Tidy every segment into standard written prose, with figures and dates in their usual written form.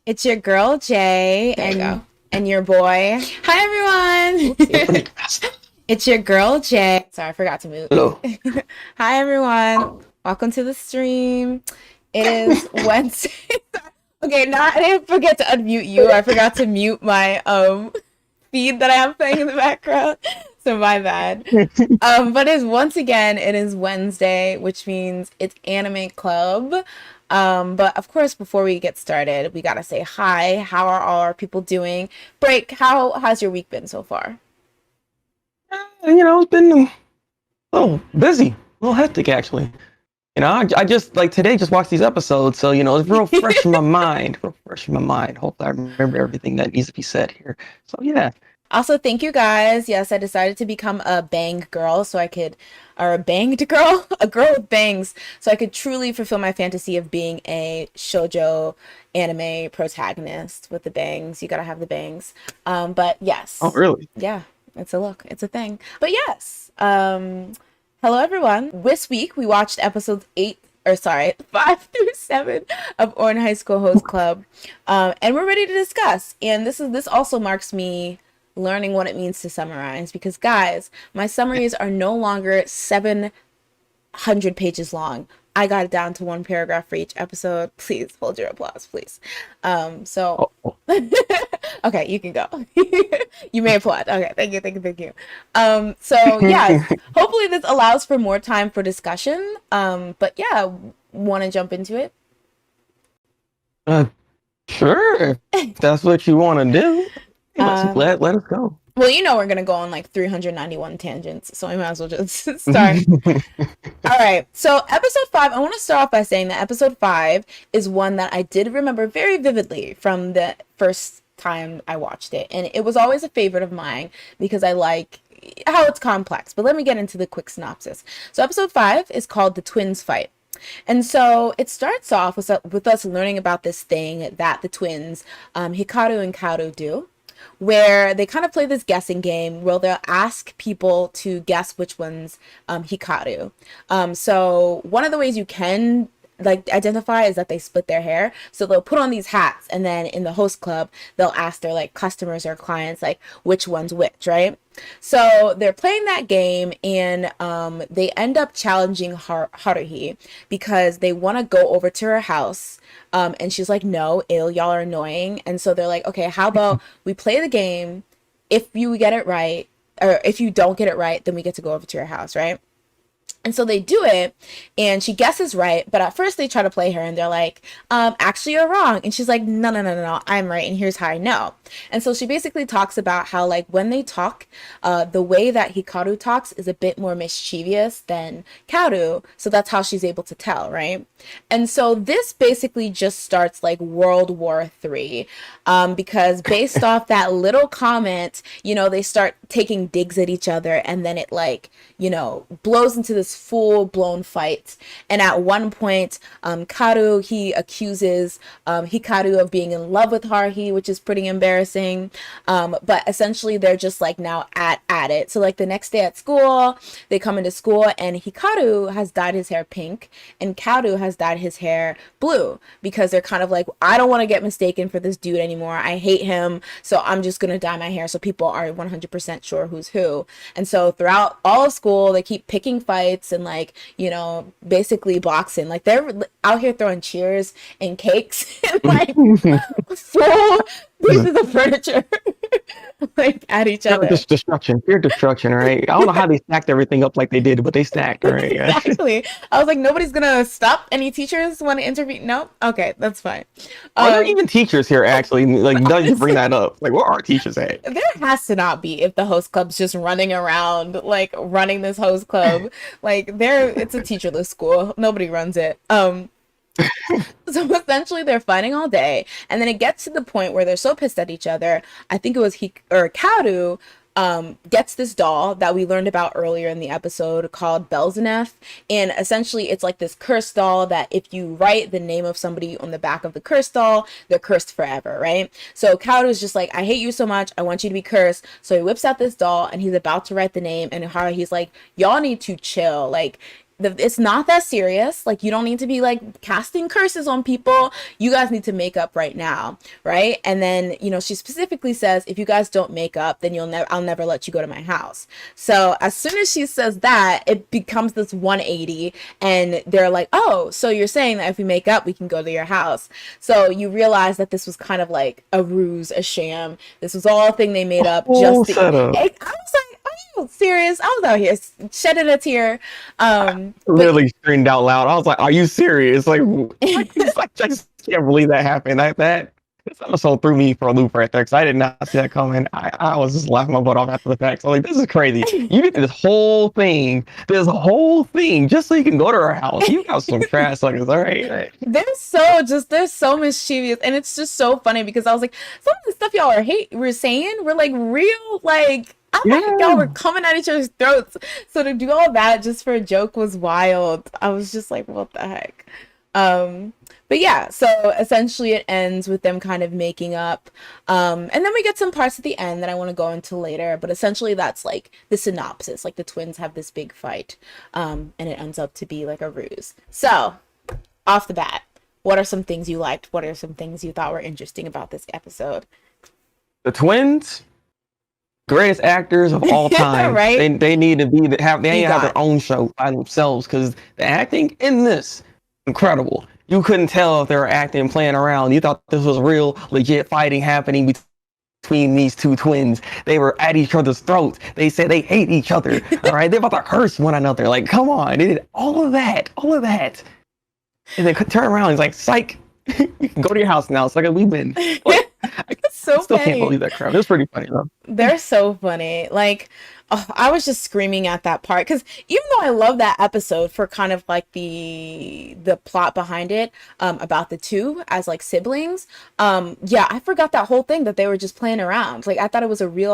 It's your girl Jay and your boy. Hi everyone. It's your girl Jay. Sorry, I forgot to mute. Hello. Hi everyone. Welcome to the stream. It is Wednesday. Okay, now I didn't forget to unmute you. I forgot to mute my feed that I have playing in the background. So my bad. But it is Wednesday, which means it's Anime Club. But of course, before we get started, we gotta say hi. How are all our people doing? Break, how has your week been so far? It's been a little busy, a little hectic actually. I just like today just watched these episodes, so it's real fresh in my mind. Real fresh in my mind. Hopefully I remember everything that needs to be said here. So yeah. Also, thank you guys. Yes, I decided to become a bang girl or a banged girl, a girl with bangs, so I could truly fulfill my fantasy of being a shoujo anime protagonist with the bangs. You gotta have the bangs. But yes. Oh really? Yeah, it's a look. It's a thing. But yes. Hello everyone. This week we watched episodes 5 through 7 of Ouran High School Host Club. And we're ready to discuss. And this also marks me learning what it means to summarize, because guys, my summaries are no longer 700 pages long. I got it down to one paragraph for each episode. Please hold your applause, please. So okay, you can go. You may applaud. Okay, thank you. So yeah, hopefully this allows for more time for discussion. But yeah, want to jump into it? Sure. If that's what you want to do. Let us go. Well, we're going to go on like 391 tangents, so I might as well just start. All right. So episode 5, I want to start off by saying that episode 5 is one that I did remember very vividly from the first time I watched it. And it was always a favorite of mine because I like how it's complex. But let me get into the quick synopsis. So episode 5 is called The Twins Fight. And so it starts off with us learning about this thing that the twins, Hikaru and Kaoru, do, where they kind of play this guessing game where they'll ask people to guess which one's Hikaru. So one of the ways you can identify is that they split their hair. So they'll put on these hats, and then in the host club, they'll ask their customers or clients which one's which, right? So they're playing that game, and they end up challenging Haruhi because they want to go over to her house. And she's like, no, y'all are annoying. And so they're like, okay, how about we play the game? If you get it right, or if you don't get it right, then we get to go over to your house, right? And so they do it, and she guesses right, but at first they try to play her, and they're like, actually you're wrong. And she's like, no, I'm right, and here's how I know. And so she basically talks about how, when they talk, the way that Hikaru talks is a bit more mischievous than Kaoru, so that's how she's able to tell, right? And so this basically just starts World War III, because based off that little comment, they start taking digs at each other, and then it blows into this full-blown fight. And at one point, Kaoru, he accuses Hikaru of being in love with Haruhi, which is pretty embarrassing. But essentially they're just now at it. So the next day at school, they come into school, and Hikaru has dyed his hair pink and Kaoru has dyed his hair blue, because they're kind of I don't want to get mistaken for this dude anymore. I hate him, so I'm just gonna dye my hair so people are 100% sure who's who. And so throughout all of school, they keep picking fights and basically boxing. They're out here throwing cheers and cakes and full pieces of furniture at each other. Pure destruction, right? I don't know how they stacked everything up like they did, but they stacked, right? Exactly. I was like, nobody's gonna stop any teachers want to intervene. No, okay, that's fine. Are there even teachers here actually? Does you bring that up? Where are teachers at? There has to not be, if the host club's just running around running this host club. It's a teacherless school. Nobody runs it. So essentially they're fighting all day, and then it gets to the point where they're so pissed at each other. I think it was Kaoru gets this doll that we learned about earlier in the episode called Belzeneth, and essentially it's this cursed doll that if you write the name of somebody on the back of the cursed doll, they're cursed forever, right? So Kaoru's just I hate you so much, I want you to be cursed. So he whips out this doll, and he's about to write the name, and Haruhi's like, y'all need to chill. it's not that serious. Like, you don't need to be like casting curses on people. You guys need to make up right now, right? And then, you know, she specifically says, if you guys don't make up, then I'll never let you go to my house. So as soon as she says that, it becomes this 180, and they're like, oh, so you're saying that if we make up, we can go to your house. So you realize that this was kind of like a ruse, a sham. This was all a thing they made up just to. I was like, are you serious? I was out here shedding a tear. Literally screamed out loud. I was like, "Are you serious?" Like, I just can't believe that happened. This episode threw me for a loop right there because I did not see that coming. I was just laughing my butt off after the fact. So like, this is crazy. You did this whole thing, just so you can go to her house. You got some trash suckers, all right? They're so mischievous, and it's just so funny because I was like, some of the stuff y'all were saying were like real, like. I thought y'all were coming at each other's throats. So to do all that just for a joke was wild. I was just like, what the heck? But yeah, so essentially it ends with them kind of making up. And then we get some parts at the end that I want to go into later. But essentially that's like the synopsis. Like the twins have this big fight. And it ends up to be like a ruse. So off the bat, what are some things you liked? What are some things you thought were interesting about this episode? The twins, greatest actors of all time. Right? They need to have their own show by themselves because the acting in this incredible. You couldn't tell if they were acting and playing around. You thought this was real, legit fighting happening between these two twins. They were at each other's throats. They said they hate each other. All right, they're about to curse one another. Like, come on, they did all of that, and then turn around. He's like, "Psych, you can go to your house now." It's like we've been. Like, I still can't believe that crap. It's pretty funny though. They're so funny. Like, I was just screaming at that part because even though I love that episode for kind of like the plot behind it, about the two as like siblings, yeah, I forgot that whole thing that they were just playing around. Like, I thought it was a real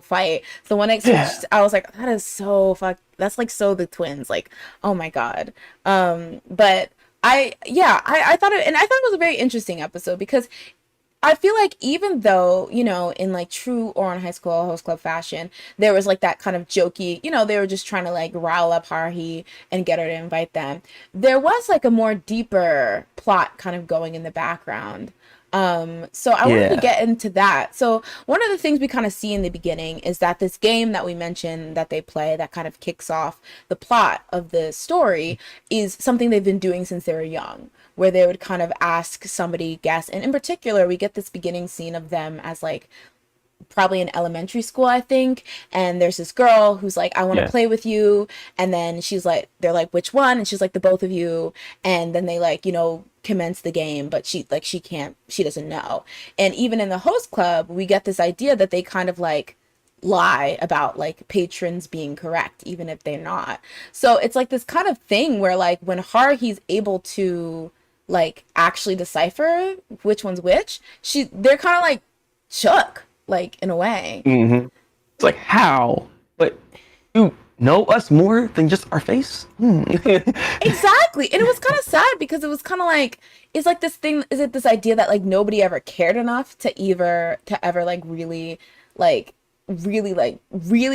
fight. So when I was like, that is so that's like so the twins. Like, oh my god. But I thought it was a very interesting episode because I feel like even though, you know, in like true Ouran High School Host Club fashion, there was like that kind of jokey, you know, they were just trying to like rile up Haruhi and get her to invite them. There was like a more deeper plot kind of going in the background. So I wanted to get into that. So one of the things we kind of see in the beginning is that this game that we mentioned that they play that kind of kicks off the plot of the story is something they've been doing since they were young, where they would kind of ask somebody guess. And in particular, we get this beginning scene of them as like probably in elementary school, I think. And there's this girl who's like, I want to play with you. And then they're like, which one? And she's like, the both of you. And then they like, you know, commence the game, but she doesn't know. And even in the host club, we get this idea that they kind of like lie about like patrons being correct, even if they're not. So it's like this kind of thing where like when Haruhi's able to like actually decipher which one's which, they're kind of like shook, like in a way. Mm-hmm. It's like, how? But you know us more than just our face? Exactly. And it was kind of sad because it was kind of like, it's like this thing, is it this idea that like nobody ever cared enough to ever like really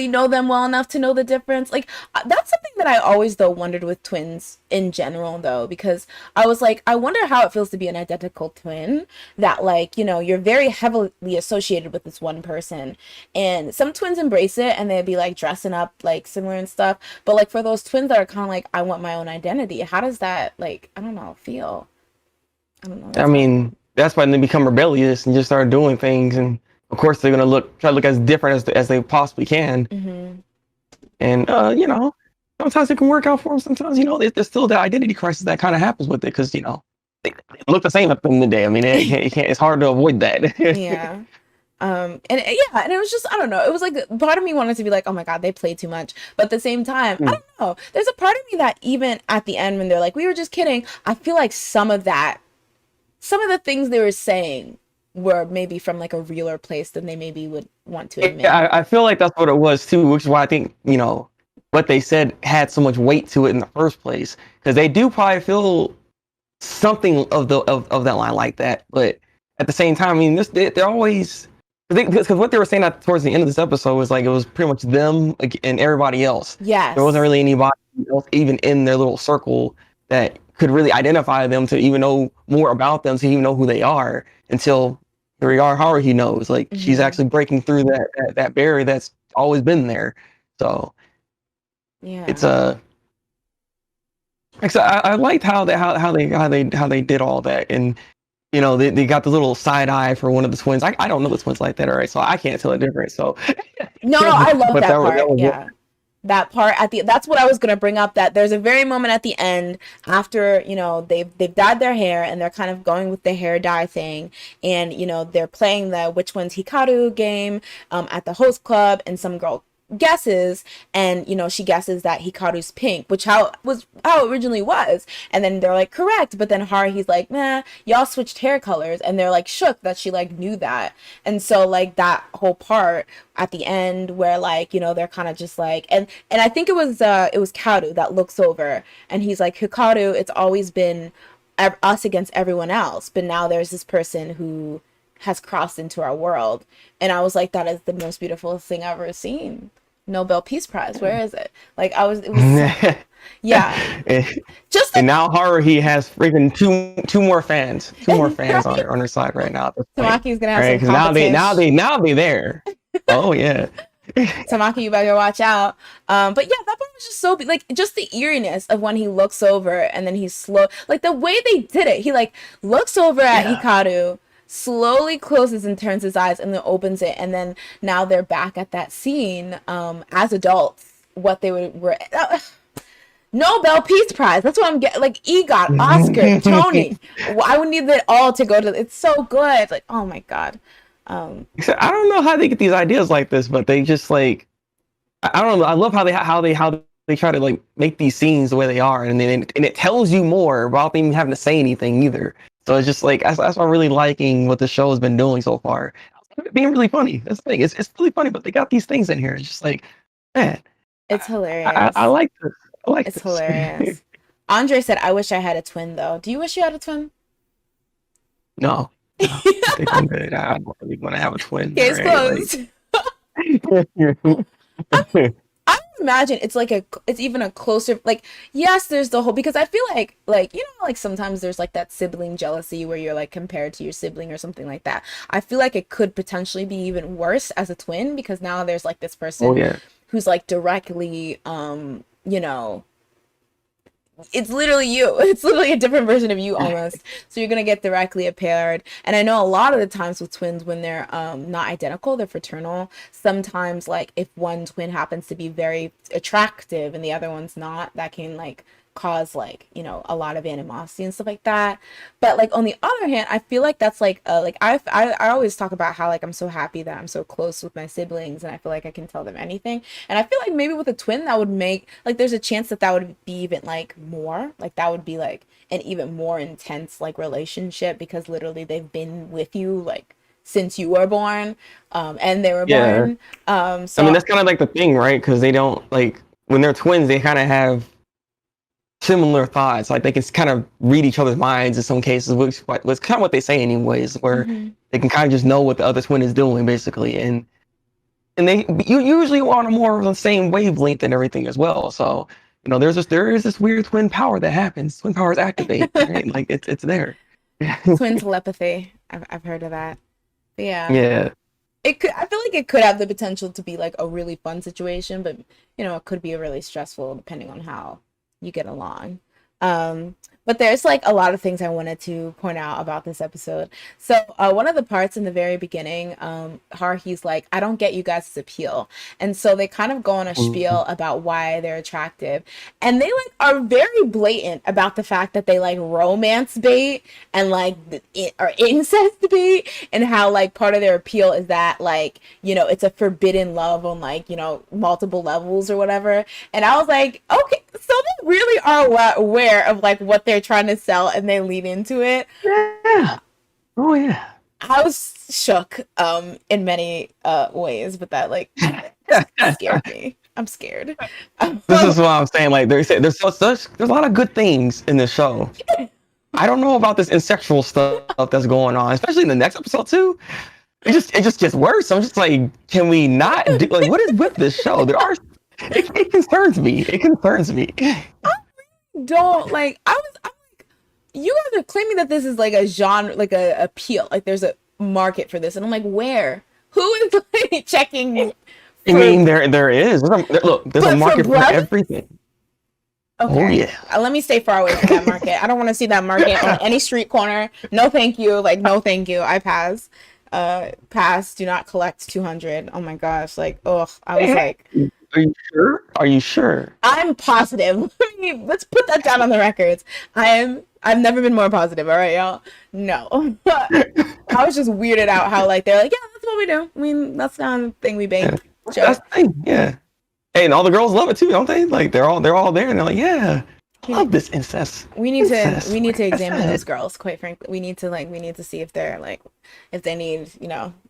know them well enough to know the difference. Like that's something that I always though wondered with twins in general though, because I was like, I wonder how it feels to be an identical twin that like, you know, you're very heavily associated with this one person, and some twins embrace it and they'd be like dressing up like similar and stuff, but like for those twins that are kind of like, I want my own identity, how does that like, I don't know, feel? I don't know. I mean, that's why they become rebellious and just start doing things, and of course, they're gonna try to look as different as they possibly can. Mm-hmm. And you know, sometimes it can work out for them. Sometimes, you know, there's still that identity crisis that kind of happens with it because, you know, they look the same at the end of the day. I mean, it's hard to avoid that. Yeah. And it was just, I don't know. It was like part of me wanted to be like, oh my god, they play too much. But at the same time, I don't know. There's a part of me that even at the end when they're like, we were just kidding, I feel like some of the things they were saying were maybe from like a realer place than they maybe would want to admit. Yeah, I feel like that's what it was too, which is why I think, you know, what they said had so much weight to it in the first place, because they do probably feel something of that line like that. But at the same time, I mean, they're always, because what they were saying towards the end of this episode was like it was pretty much them and everybody else. Yes, there wasn't really anybody else even in their little circle that could really identify them, to even know more about them, to even know who they are, until here we are, Haruhi knows. Like, she's actually breaking through that barrier that's always been there. So Yeah. it's I liked how they did all that. And they got the little side eye for one of the twins. I don't know the twins like that, all right, so I can't tell the difference. So No, I love but that part. that was Yeah. That part that's what I was gonna bring up, that there's a very moment at the end after, they've dyed their hair and they're kind of going with the hair dye thing, and they're playing the which one's Hikaru game at the host club, and some girl guesses, and she guesses that Hikaru's pink, which how it originally was, and then they're like correct, but then Haruhi's like, nah, y'all switched hair colors, and they're like shook that she like knew that. And so like that whole part at the end where like they're kind of just like, and I think it was Kaoru that looks over and he's like, Hikaru, it's always been us against everyone else, but now there's this person who has crossed into our world. And I was like, that is the most beautiful thing I've ever seen. Nobel Peace Prize, where is it? Like it was yeah. And now Haruhi has freaking two more fans right? on her side right now. Tamaki's gonna have some competition. Now they there. Oh yeah. Tamaki, you better watch out. But yeah, that part was just so like, just the eeriness of when he looks over and then he's slow, like the way they did it. He like looks over at Hikaru, slowly closes and turns his eyes, and then opens it, and then now they're back at that scene as adults, what they were Nobel Peace Prize, that's what I'm getting, like EGOT, Oscar, Tony. I would need it all to go to, it's so good, like, oh my god. I don't know how they get these ideas like this, but they just like, I don't know, I love how they try to like make these scenes the way they are, and it tells you more without them even having to say anything either. So it's just like, that's why I'm really liking what the show has been doing so far. It's being really funny. That's the thing. It's really funny, but they got these things in here. It's just like, man, it's hilarious. I like this. It's hilarious. Andre said, I wish I had a twin though. Do you wish you had a twin? No. I think I'm good. I don't really want to have a twin. Case closed. I imagine it's like it's even a closer, like, yes, there's the whole, because I feel like like sometimes there's like that sibling jealousy where you're like compared to your sibling or something like that. I feel like it could potentially be even worse as a twin, because now there's like this person who's like directly it's literally you. It's literally a different version of you almost. So you're gonna get directly paired. And I know a lot of the times with twins, when they're not identical, they're fraternal. Sometimes like if one twin happens to be very attractive and the other one's not, that can like cause like a lot of animosity and stuff like that. But like on the other hand, I feel like that's like I always talk about how like I'm so happy that I'm so close with my siblings, and I feel like I can tell them anything. And I feel like maybe with a twin, that would make like, there's a chance that would be even like more, like that would be like an even more intense like relationship, because literally they've been with you like since you were born, and they were born. So I mean, that's kind of like the thing, right? Because they don't, like, when they're twins, they kind of have similar thoughts, like they can kind of read each other's minds in some cases, which was kind of what they say anyways, where they can kind of just know what the other twin is doing basically, and you usually on a more of the same wavelength and everything as well. So there is this weird twin power that happens. Twin powers activate, right? Like it's there. Twin telepathy. I've heard of that. But yeah. Yeah. I feel like it could have the potential to be like a really fun situation, but it could be a really stressful depending on how you get along. But there's like a lot of things I wanted to point out about this episode. So one of the parts in the very beginning, Haruhi's like, I don't get you guys' appeal. And so they kind of go on a spiel about why they're attractive. And they like are very blatant about the fact that they like romance bait and like or incest bait, and how like part of their appeal is that like, it's a forbidden love on like, multiple levels or whatever. And I was like, okay, so they really are aware of like what they're trying to sell, and they lean into it. Yeah. Oh yeah. I was shook in many ways, but that like scared me. I'm scared. This is what I'm saying. Like there's a lot of good things in this show. I don't know about this insexual stuff that's going on, especially in the next episode too. It just gets worse. I'm just like, can we not do, like, what is with this show? It concerns me. It concerns me. Don't like. I'm like, you guys are claiming that this is like a genre, like a appeal, like there's a market for this, and I'm like, where? Who is like checking I for? mean, there is. Look, there's a But for market for brothers? everything. Oh Okay. yeah. Let me stay far away from that market. I don't want to see that market on any street corner. No, thank you. Like, no, thank you. I pass. Pass. Do not collect 200. Oh my gosh. Like, ugh. I was like, Are you sure? Are you sure? I'm positive. Let's put that down on the records. I've never been more positive. All right, y'all. No. I was just weirded out how like they're like, yeah, that's what we do. I mean, that's not the thing we Yeah. bake. That's Joke. the thing. Yeah. Hey, and all the girls love it too, don't they? Like they're all there, and they're like, yeah, I love this incest. We Incest. need to Like I examine said. those girls, quite frankly. We need to see if they're like if they need,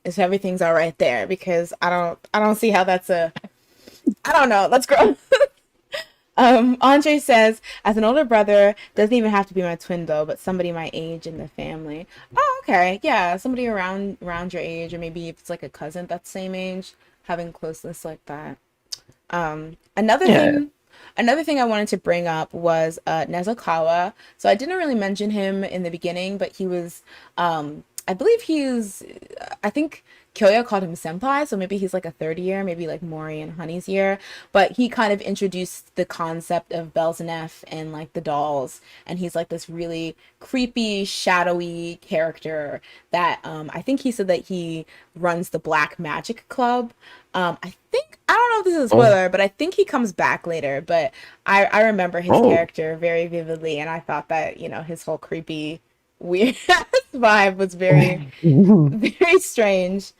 if everything's all right there because I don't see how that's a I don't know. Let's grow. Andre says, as an older brother, doesn't even have to be my twin though, but somebody my age in the family. Oh, okay. Yeah, somebody around your age, or maybe if it's like a cousin that's same age, having closeness like that. Um, another Yeah. thing, another thing I wanted to bring up was Nezukawa. So I didn't really mention him in the beginning, but he was, I believe I think Kyoya called him senpai, so maybe he's like a third year, maybe like Mori and Honey's year. But he kind of introduced the concept of Belzunef and like the dolls, and he's like this really creepy, shadowy character that I think he said that he runs the Black Magic Club. I don't know if this is a Oh. spoiler, but I think he comes back later. But I remember his Oh. character very vividly, and I thought that, his whole creepy, weird vibe was very, very strange.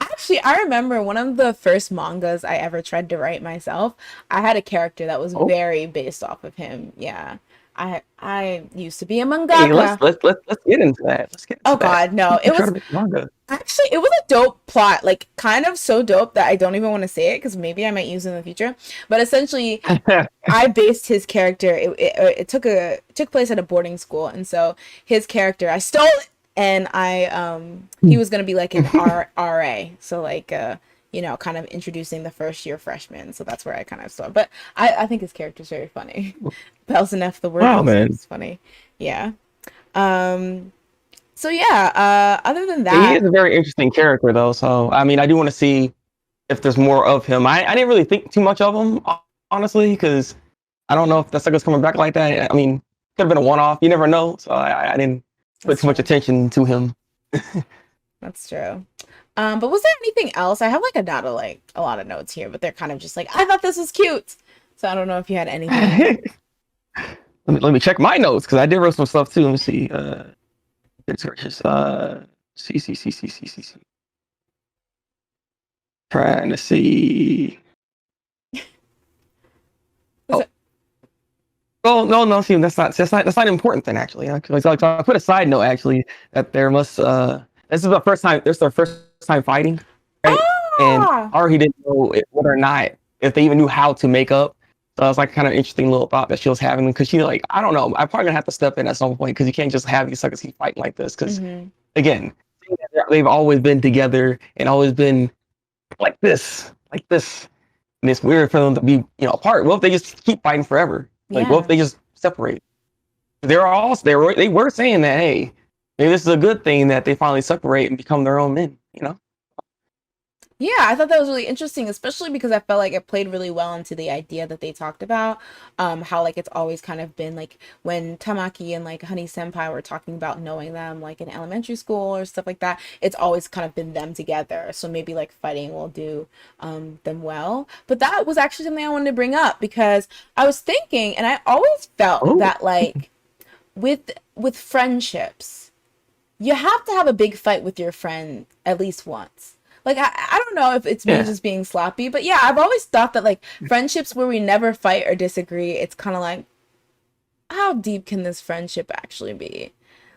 Actually, I remember one of the first mangas I ever tried to write myself. I had a character that was Oh. very based off of him. Yeah. I used to be a Hey, let's mangaka. let's let's let's get into that. Let's get Oh into that. God, no. You try to make manga. Actually, it was a dope plot, like kind of so dope that I don't even want to say it because maybe I might use it in the future. But essentially, I based his character. It took place at a boarding school, and so his character, I stole it, and he was gonna be like an RA, so like kind of introducing the first year freshmen. So that's where I kind of saw. But I think his character's very funny. Belzenef, the word Wow, Belzenef man. is funny. Yeah. Um. So yeah. Other than He that. is a very interesting character, though. So I mean, I do want to see if there's more of him. I didn't really think too much of him, honestly, because I don't know if that sucker's coming back like that. I mean, could have been a one-off. You never know. So I didn't put That's too much true. attention to him. That's true. But was there anything else? I have like a lot of notes here, but they're kind of just like I thought this was cute. So I don't know if you had anything. Let me check my notes because I did wrote some stuff too. Let me see. Good searches. See. Trying to see. Was Oh, it? oh no. See, that's not an important thing actually. So I put a side note actually that there must. This is the first time. This is their first time fighting, right? And Ah, he didn't know whether or not if they even knew how to make up. So it's like kind of interesting little thought that she was having because she like I don't know. I'm probably gonna have to step in at some point because you can't just have these suckers keep fighting like this because mm-hmm. again they've always been together and always been like this. And it's weird for them to be, apart. What if they just keep fighting forever? Like, what if Yeah. they just separate? They were saying that, hey, maybe this is a good thing that they finally separate and become their own men. Yeah, I thought that was really interesting, especially because I felt like it played really well into the idea that they talked about, how like it's always kind of been like when Tamaki and like Honey Senpai were talking about knowing them like in elementary school or stuff like that, it's always kind of been them together. So maybe like fighting will do them well. But that was actually something I wanted to bring up because I was thinking, and I always felt Oh, that like with friendships, you have to have a big fight with your friend at least once. Like I don't know if it's me yeah. just being sloppy, but yeah, I've always thought that like friendships where we never fight or disagree, it's kind of like how deep can this friendship actually be?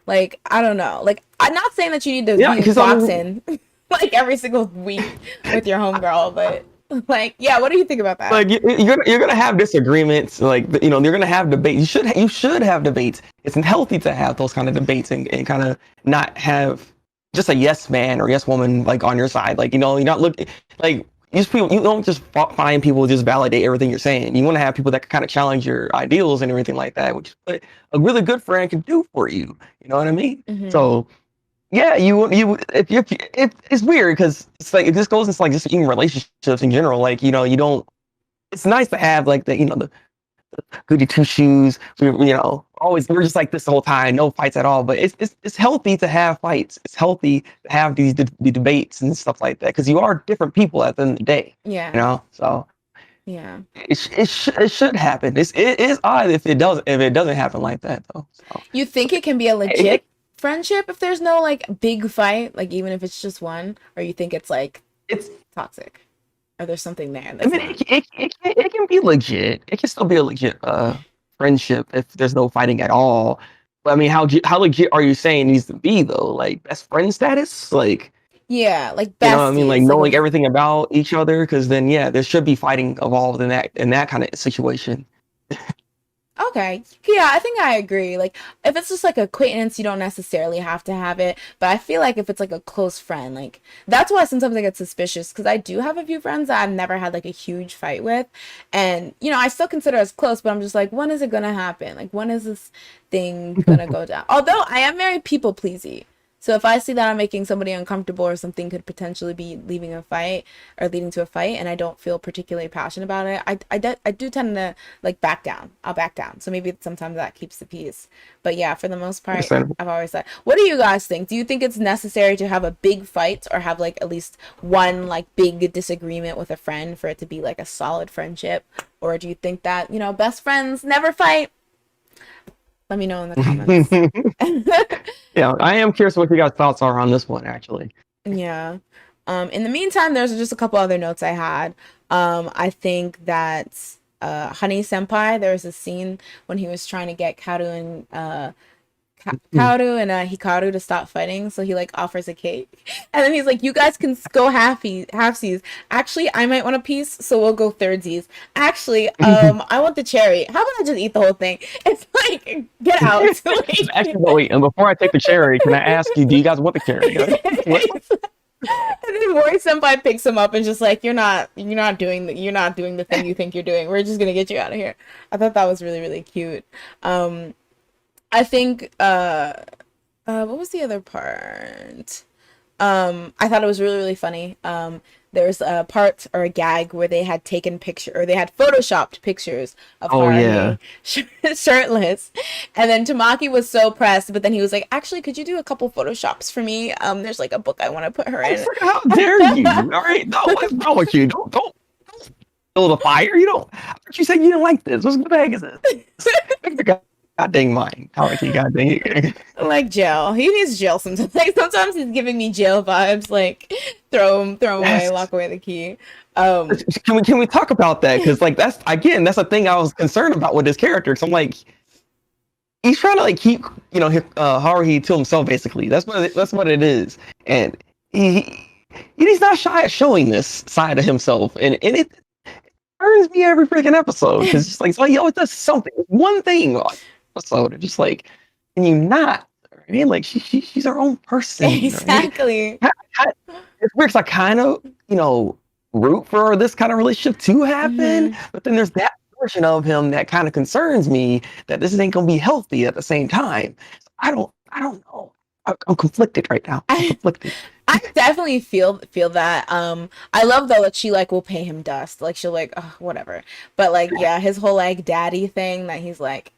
Like I don't know. Like I'm not saying that you need to Yeah, be because I mean, boxing like every single week with your homegirl, but like yeah, what do you think about that? like you're gonna have disagreements. Like you're gonna have debates. You should have debates. It's healthy to have those kind of debates and kind of not have just a yes man or yes woman like on your side. Like you're not looking like you don't just find people who just validate everything you're saying. You want to have people that can kind of challenge your ideals and everything like that, which is what a really good friend can do for you. You know what I mean? Mm-hmm. So yeah, you if it's weird because it's like it just goes into like just even relationships in general. Like you don't. It's nice to have like the goody two shoes. Always we're just like this the whole time, no fights at all. But it's healthy to have fights. It's healthy to have the debates and stuff like that because you are different people at the end of the day. Yeah. So Yeah. it should happen. It is odd if it doesn't happen like that though. So You think it can be a it, legit friendship if there's no like big fight, like even if it's just one, or you think it's like it's toxic, or there's something there I that's mean not. it can be legit. It can still be a legit friendship if there's no fighting at all. But I mean, how legit are you saying it needs to be though? Like best friend status, like. Yeah, like You know what I mean? Like besties, like knowing if everything about each other, because then yeah, there should be fighting involved in that kind of situation. okay. Yeah, I think I agree. Like, if it's just like acquaintance, you don't necessarily have to have it. But I feel like if it's like a close friend, like that's why sometimes I get suspicious because I do have a few friends that I've never had like a huge fight with. And, I still consider us close, but I'm just like, when is it gonna happen? Like, when is this thing gonna go down? Although I am very people pleasy. So if I see that I'm making somebody uncomfortable or something could potentially be leaving a fight or leading to a fight and I don't feel particularly passionate about it, I do tend to like back down. I'll back down. So maybe sometimes that keeps the peace. But yeah, for the most part, Understandable. I've always said, what do you guys think? Do you think it's necessary to have a big fight or have like at least one like big disagreement with a friend for it to be like a solid friendship? Or do you think that, best friends never fight? Let me know in the comments. Yeah, I am curious what you guys' thoughts are on this one, actually. Yeah. In the meantime, there's just a couple other notes I had. I think that Honey Senpai, there was a scene when he was trying to get Kaoru and Hikaru to stop fighting, so he like offers a cake, and then he's like, "You guys can go halfsies. Actually, I might want a piece, so we'll go thirdsies. Actually, I want the cherry. How about I just eat the whole thing? It's like, get out." Actually, but wait, and before I take the cherry, can I ask you, do you guys want the cherry? What? And then Mori Senpai picks him up and just like, you're not doing the thing you think you're doing. We're just gonna get you out of here. I thought that was really, really cute. I think what was the other part? I thought it was really, really funny. There's a part or a gag where they had taken picture or they had photoshopped pictures of Oh Haruhi yeah. shirtless, and then Tamaki was so pressed, but then he was like, "Actually, could you do a couple photoshops for me? There's like a book I want to put her in." How dare you? All right, no, what's wrong with you? Don't build a fire. You don't. You said you didn't like this. What the heck is this? Make the god dang mind. Tamaki, god dang it. Like jail. He needs jail sometimes. Like sometimes he's giving me jail vibes. Like throw him away, Yes. lock away the key. Can we talk about that? Because like that's a thing I was concerned about with this character. So I'm like, he's trying to like keep Haruhi to himself basically. That's what it is, and he's not shy at showing this side of himself, and it burns me every freaking episode because it's like so he always does something, one thing on episode, and just like, can you not? Right? Like she's her own person. Right? Exactly. It's weird 'cause I kind of root for this kind of relationship to happen, Mhm. but then there's that version of him that kind of concerns me that this ain't gonna be healthy at the same time. I don't know. I'm conflicted right now. I'm conflicted. I definitely feel that. I love though that she like will pay him dust. Like she'll like, oh, whatever. But like, yeah, his whole like daddy thing that he's like,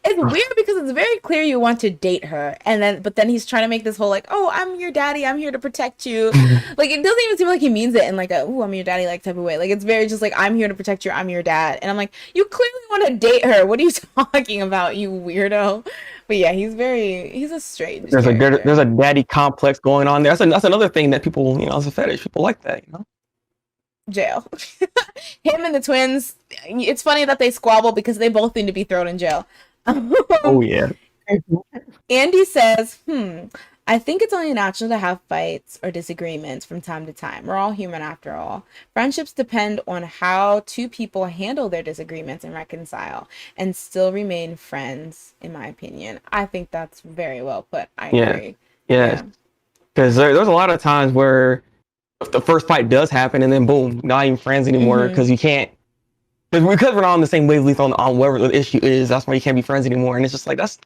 it's weird because it's very clear you want to date her, and then he's trying to make this whole like, oh, I'm your daddy, I'm here to protect you. Like it doesn't even seem like he means it in like a, oh, I'm your daddy like type of way. Like it's very just like, I'm here to protect you, I'm your dad, and I'm like, you clearly want to date her. What are you talking about, you weirdo? But yeah, he's a strange character. There's a daddy complex going on there. That's another thing that people as a fetish people like that. Jail. Him and the twins. It's funny that they squabble because they both need to be thrown in jail. Oh yeah. Andy says, I think it's only natural to have fights or disagreements from time to time. We're all human after all. Friendships depend on how two people handle their disagreements and reconcile and still remain friends, in my opinion. I think that's very well put. I agree. Yeah. Because there's a lot of times where if the first fight does happen, and then boom, not even friends anymore because you can't. Because we're not on the same wavelength on whatever the issue is, that's why you can't be friends anymore. And it's just like, that's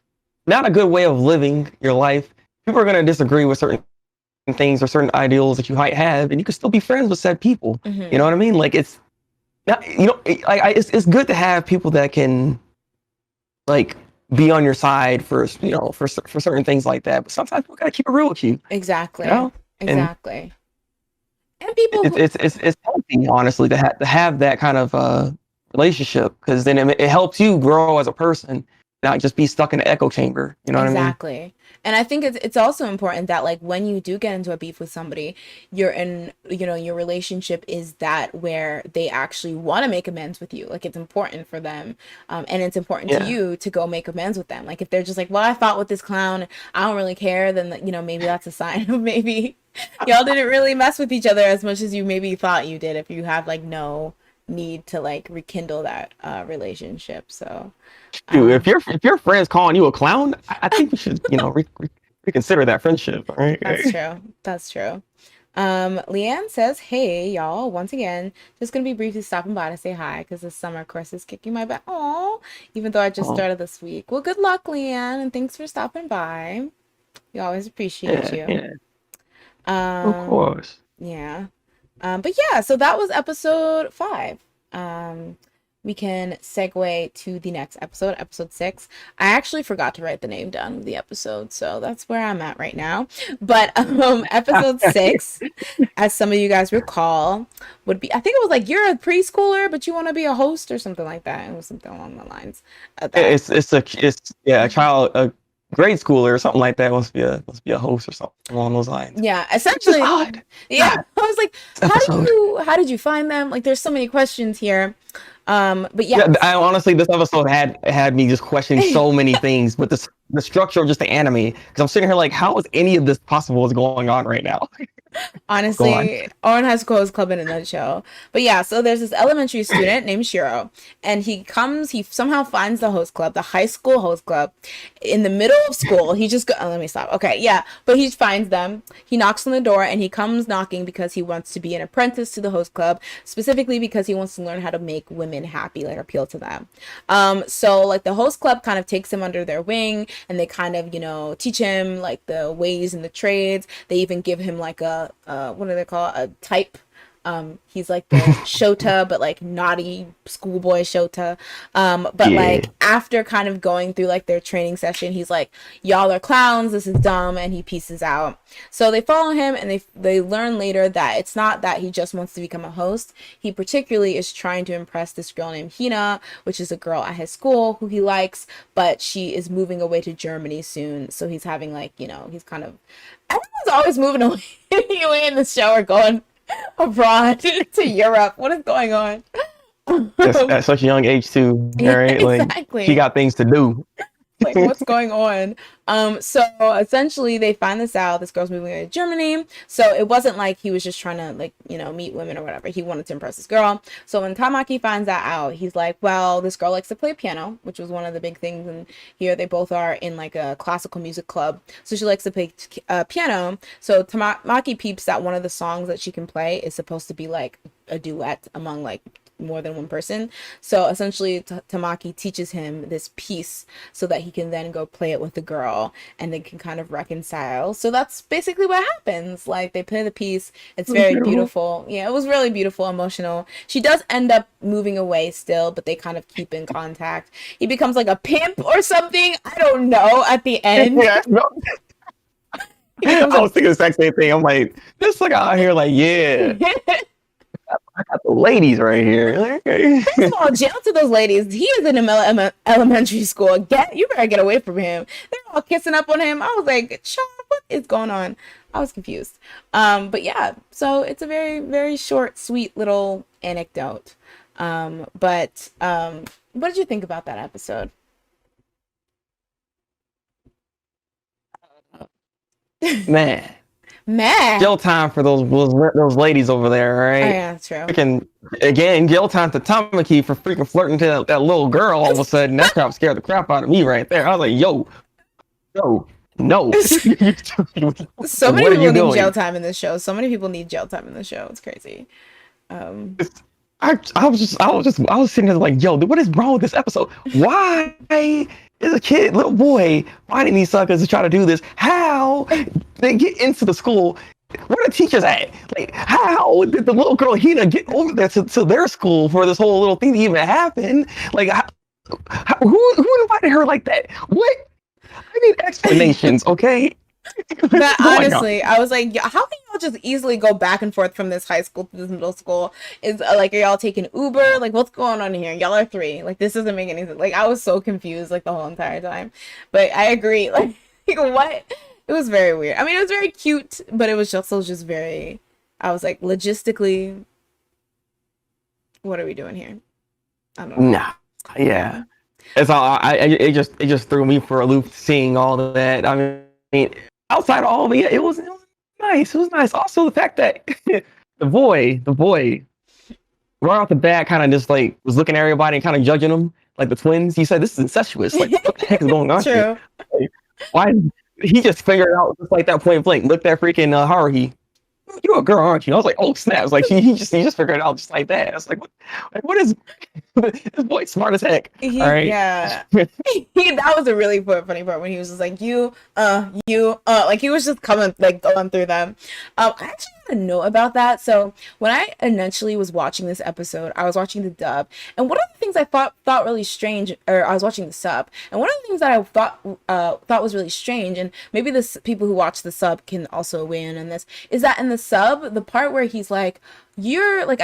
not a good way of living your life. People are going to disagree with certain things or certain ideals that you might have, and you can still be friends with said people. You know what I mean? Like, it's not, it's good to have people that can like be on your side for for certain things like that. But sometimes people gotta keep it real with you. Exactly. You know? Exactly. And people, it's healthy, honestly, to have that kind of relationship, because then it helps you grow as a person, not just be stuck in the echo chamber. You know what I mean? exactly. And I think it's also important that like when you do get into a beef with somebody, you're in, your relationship is that where they actually want to make amends with you. Like it's important for them, and it's important to you to go make amends with them. Like if they're just like, well, I fought with this clown, I don't really care, then maybe that's a sign of maybe y'all didn't really mess with each other as much as you maybe thought you did, if you have like no need to like rekindle that relationship. So Dude, if your friend's calling you a clown, I think we should reconsider that friendship. All right? That's true. Leanne says, hey y'all, once again, just gonna be briefly stopping by to say hi because the summer course is kicking my butt. Oh, even though I just started this week. Well, good luck, Leanne, and thanks for stopping by. We always appreciate you. Of course. Yeah. But yeah, so that was episode 5. We can segue to the next episode, episode 6. I actually forgot to write the name down of the episode, so that's where I'm at right now. But episode 6, as some of you guys recall, would be, I think it was like, you're a preschooler, but you want to be a host or something like that. It was something along the lines of that. It's a child, a grade schooler or something like that must be a host or something along those lines. Yeah, essentially. Odd. Yeah, I was like, how did you find them? Like, there's so many questions here. But yeah, I honestly, this episode had me just questioning so many things with the structure of just the anime, because I'm sitting here like, how is any of this possible is going on right now? Honestly, Ouran Highschool Host Club in a nutshell. But yeah, so there's this elementary student named Shiro, and he somehow finds the host club, the high school host club, in the middle of school. He just let me stop. Okay, yeah, but he finds them. He knocks on the door, and he comes knocking because he wants to be an apprentice to the host club, specifically because he wants to learn how to make women happy, like appeal to them. So like the host club kind of takes him under their wing, and they kind of teach him like the ways and the trades. They even give him like a what do they call it? A type. He's like the Shota, but like naughty schoolboy Shota. But like after kind of going through like their training session, he's like, y'all are clowns, this is dumb, and he pieces out. So they follow him, and they learn later that it's not that he just wants to become a host. He particularly is trying to impress this girl named Hina, which is a girl at his school who he likes, but she is moving away to Germany soon. So he's having like, he's kind of, everyone's always moving away in the show or going abroad to Europe. What is going on? At such a young age too, right? Exactly. Like she got things to do. Like what's going on? So essentially they find this out. This girl's moving to Germany. So it wasn't like he was just trying to like, meet women or whatever. He wanted to impress this girl. So when Tamaki finds that out, he's like, well, this girl likes to play piano, which was one of the big things. And here they both are in like a classical music club. So she likes to play piano. So Tamaki peeps that one of the songs that she can play is supposed to be like a duet among like more than one person. So essentially Tamaki teaches him this piece so that he can then go play it with the girl and they can kind of reconcile. So that's basically what happens. Like they play the piece. It's very beautiful. Yeah, it was really beautiful, emotional. She does end up moving away still, but they kind of keep in contact. He becomes like a pimp or something. I don't know at the end. Yeah, no. I was thinking the exact same thing. I'm like, this like out here like, yeah. I got the ladies right here. First of all, jail to those ladies. He is in elementary school. You better get away from him. They're all kissing up on him. I was like, Sean, what is going on? I was confused. But yeah, so it's a very, very short, sweet little anecdote. But what did you think about that episode? Man. Man. Jail time for those ladies over there, right? Oh, yeah, that's true. Again, jail time to Tamaki for freaking flirting to that little girl all of a sudden. That crap scared the crap out of me right there. I was like, yo, No. So many What are people you need jail doing? time in this show. So many people need jail time in this show. It's crazy. I was sitting there like, yo, what is wrong with this episode? Why is a kid, little boy, finding these suckers to try to do this? How they get into the school? Where the teachers at? Like, how did the little girl Hina get over there to their school for this whole little thing to even happen? Like, who invited her like that? What? I need explanations, okay? But Oh my god. honestly, I was like, how can y'all just easily go back and forth from this high school to this middle school? Is like, are y'all taking Uber? Like, what's going on here? Y'all are three. Like, this doesn't make any sense. Like, I was so confused like the whole entire time. But I agree. Like, what? It was very weird. I mean, it was very cute, but it was just very. I was like, logistically, what are we doing here? I don't know. Nah. Yeah. It's all. It just threw me for a loop seeing all of that. I mean, outside of all of it, it was nice. It was nice. Also, the fact that the boy, right off the bat, kind of just like was looking at everybody and kind of judging them, like the twins. He said, "This is incestuous. Like, what the heck is going on here? True. Like, why?" He just figured it out just like that, point blank. Looked at freaking Haruhi. You're a girl, aren't you? I was like, oh snap! I was like, he just figured it out just like that. I was like, what is this boy smart as heck? All right. Yeah. That was a really funny part when he was just like, like he was just coming, like going through them. I actually had a note about that. So when I initially was watching this episode, I was watching the dub, and one of the things I thought really strange, or I was watching the sub, and one of the things that I thought was really strange, and maybe this people who watch the sub can also weigh in on this, is that in the sub, the part where he's like, you're like,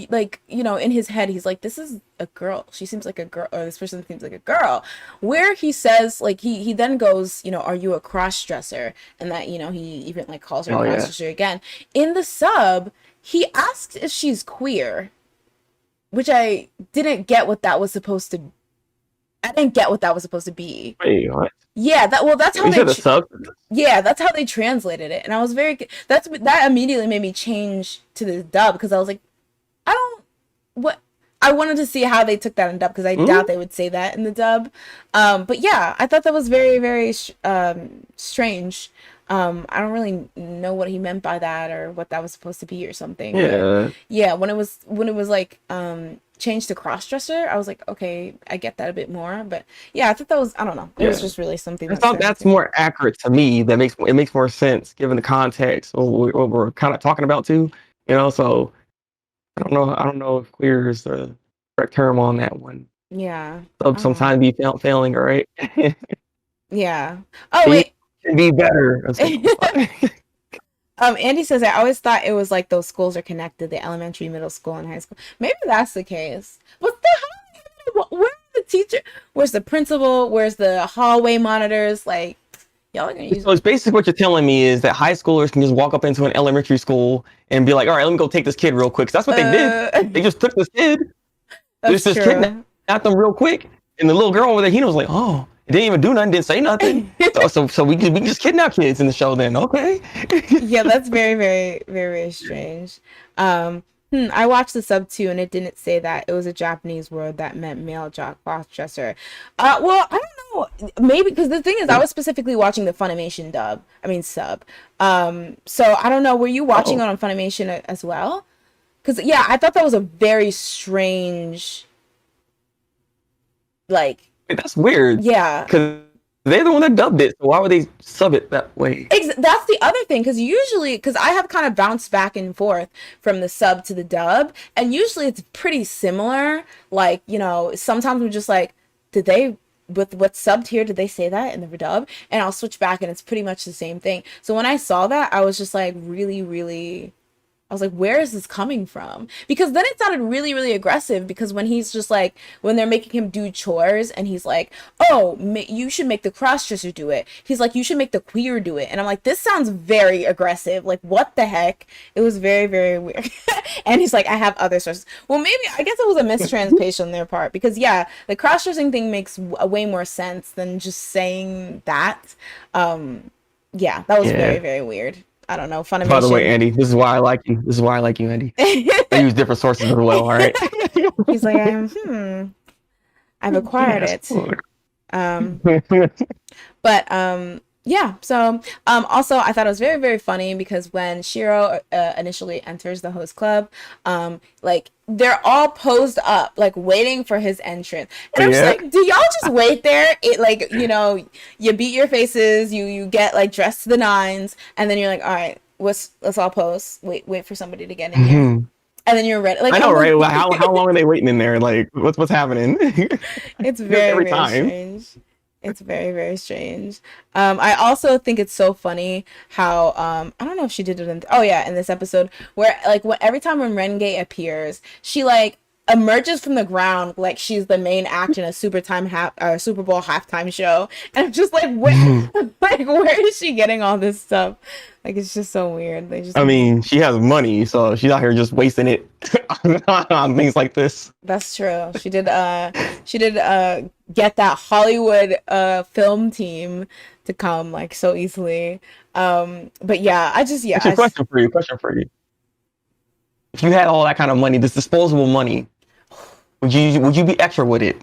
like, you know, in his head he's like, this is a girl, she seems like a girl, or this person seems like a girl, where he says, like, he then goes, you know, are you a cross-dresser, and that, you know, he even like calls her a cross-dresser again. In the sub, he asks if she's queer, which I didn't get what that was supposed to be. Wait, what? Yeah, that's how that's how they translated it, and I was that immediately made me change to the dub, because I was like, I wanted to see how they took that in dub, because I doubt they would say that in the dub. But yeah, I thought that was very, very strange. I don't really know what he meant by that, or what that was supposed to be, or something. Yeah. But yeah, when it was like changed to crossdresser, I was like, okay, I get that a bit more. But yeah, I thought that was, I don't know, it was just really something. I thought that's more accurate to me. It makes more sense given the context of what we're kind of talking about too. You know, so I don't know if queer is the correct term on that one. Yeah. Sometimes be failing, right? Yeah. Oh wait. Can be better. Andy says, I always thought it was like those schools are connected, the elementary, middle school, and high school. Maybe that's the case. But where's the teacher? Where's the principal? Where's the hallway monitors? Like, y'all are gonna use. So it's basically what you're telling me is that high schoolers can just walk up into an elementary school and be like, all right, let me go take this kid real quick. 'Cause that's what they did. They just took this kid. That's this kid at them real quick. And the little girl over there, he was like, oh, it didn't even do nothing, didn't say nothing. so we can just kidnap kids in the show then, okay? Yeah, that's very, very, very, very strange. I watched the sub too, and it didn't say that. It was a Japanese word that meant male cross-dresser. Well, I don't know. Maybe, because the thing is, I was specifically watching the Funimation sub. So I don't know. Were you watching it on Funimation as well? Because, yeah, I thought that was a very strange, like... That's weird. Yeah. Because they're the one that dubbed it, so why would they sub it that way? That's the other thing, because I have kind of bounced back and forth from the sub to the dub, and usually it's pretty similar. Like, you know, sometimes we're just like, with what's subbed here, did they say that in the dub? And I'll switch back, and it's pretty much the same thing. So when I saw that, I was just like, really, really... I was like, where is this coming from? Because then it sounded really, really aggressive, because when he's just like, when they're making him do chores and he's like, oh, you should make the cross-dresser do it. He's like, you should make the queer do it. And I'm like, this sounds very aggressive. Like, what the heck? It was very, very weird. And he's like, I have other sources. Well, maybe, I guess it was a mistranslation on their part, because yeah, the cross-dressing thing makes way more sense than just saying that. Yeah, that was very, very weirve. I don't know. Funimation. By the way, Andy, this is why I like you. Andy. I use different sources as well. All right. He's like, I've acquired it. But Yeah. So, also, I thought it was very, very funny because when Shiro initially enters the host club, like they're all posed up, like waiting for his entrance, Oh and I'm just yeah. like, do y'all just wait there? It like you beat your faces, you get like dressed to the nines, and then you're like, all right, let's all pose. Wait for somebody to get in here, Mhm. and then you're ready. Like I know, I'm right? Like, like, how long are they waiting in there? Like, what's happening? it's very, Every very time. strange. It's very, very strange. I also think it's so funny how I don't know if she did it in oh yeah, in this episode where like every time when Renge appears, she like emerges from the ground like she's the main act in a Super Bowl halftime show. And I'm just like what like where is she getting all this stuff? Like it's just so weird. They just I mean, she has money, so she's out here just wasting it on things like this. That's true. She did get that Hollywood film team to come like so easily. But yeah, Actually, question for you. Question for you. If you had all that kind of money, this disposable money, would you be extra with it?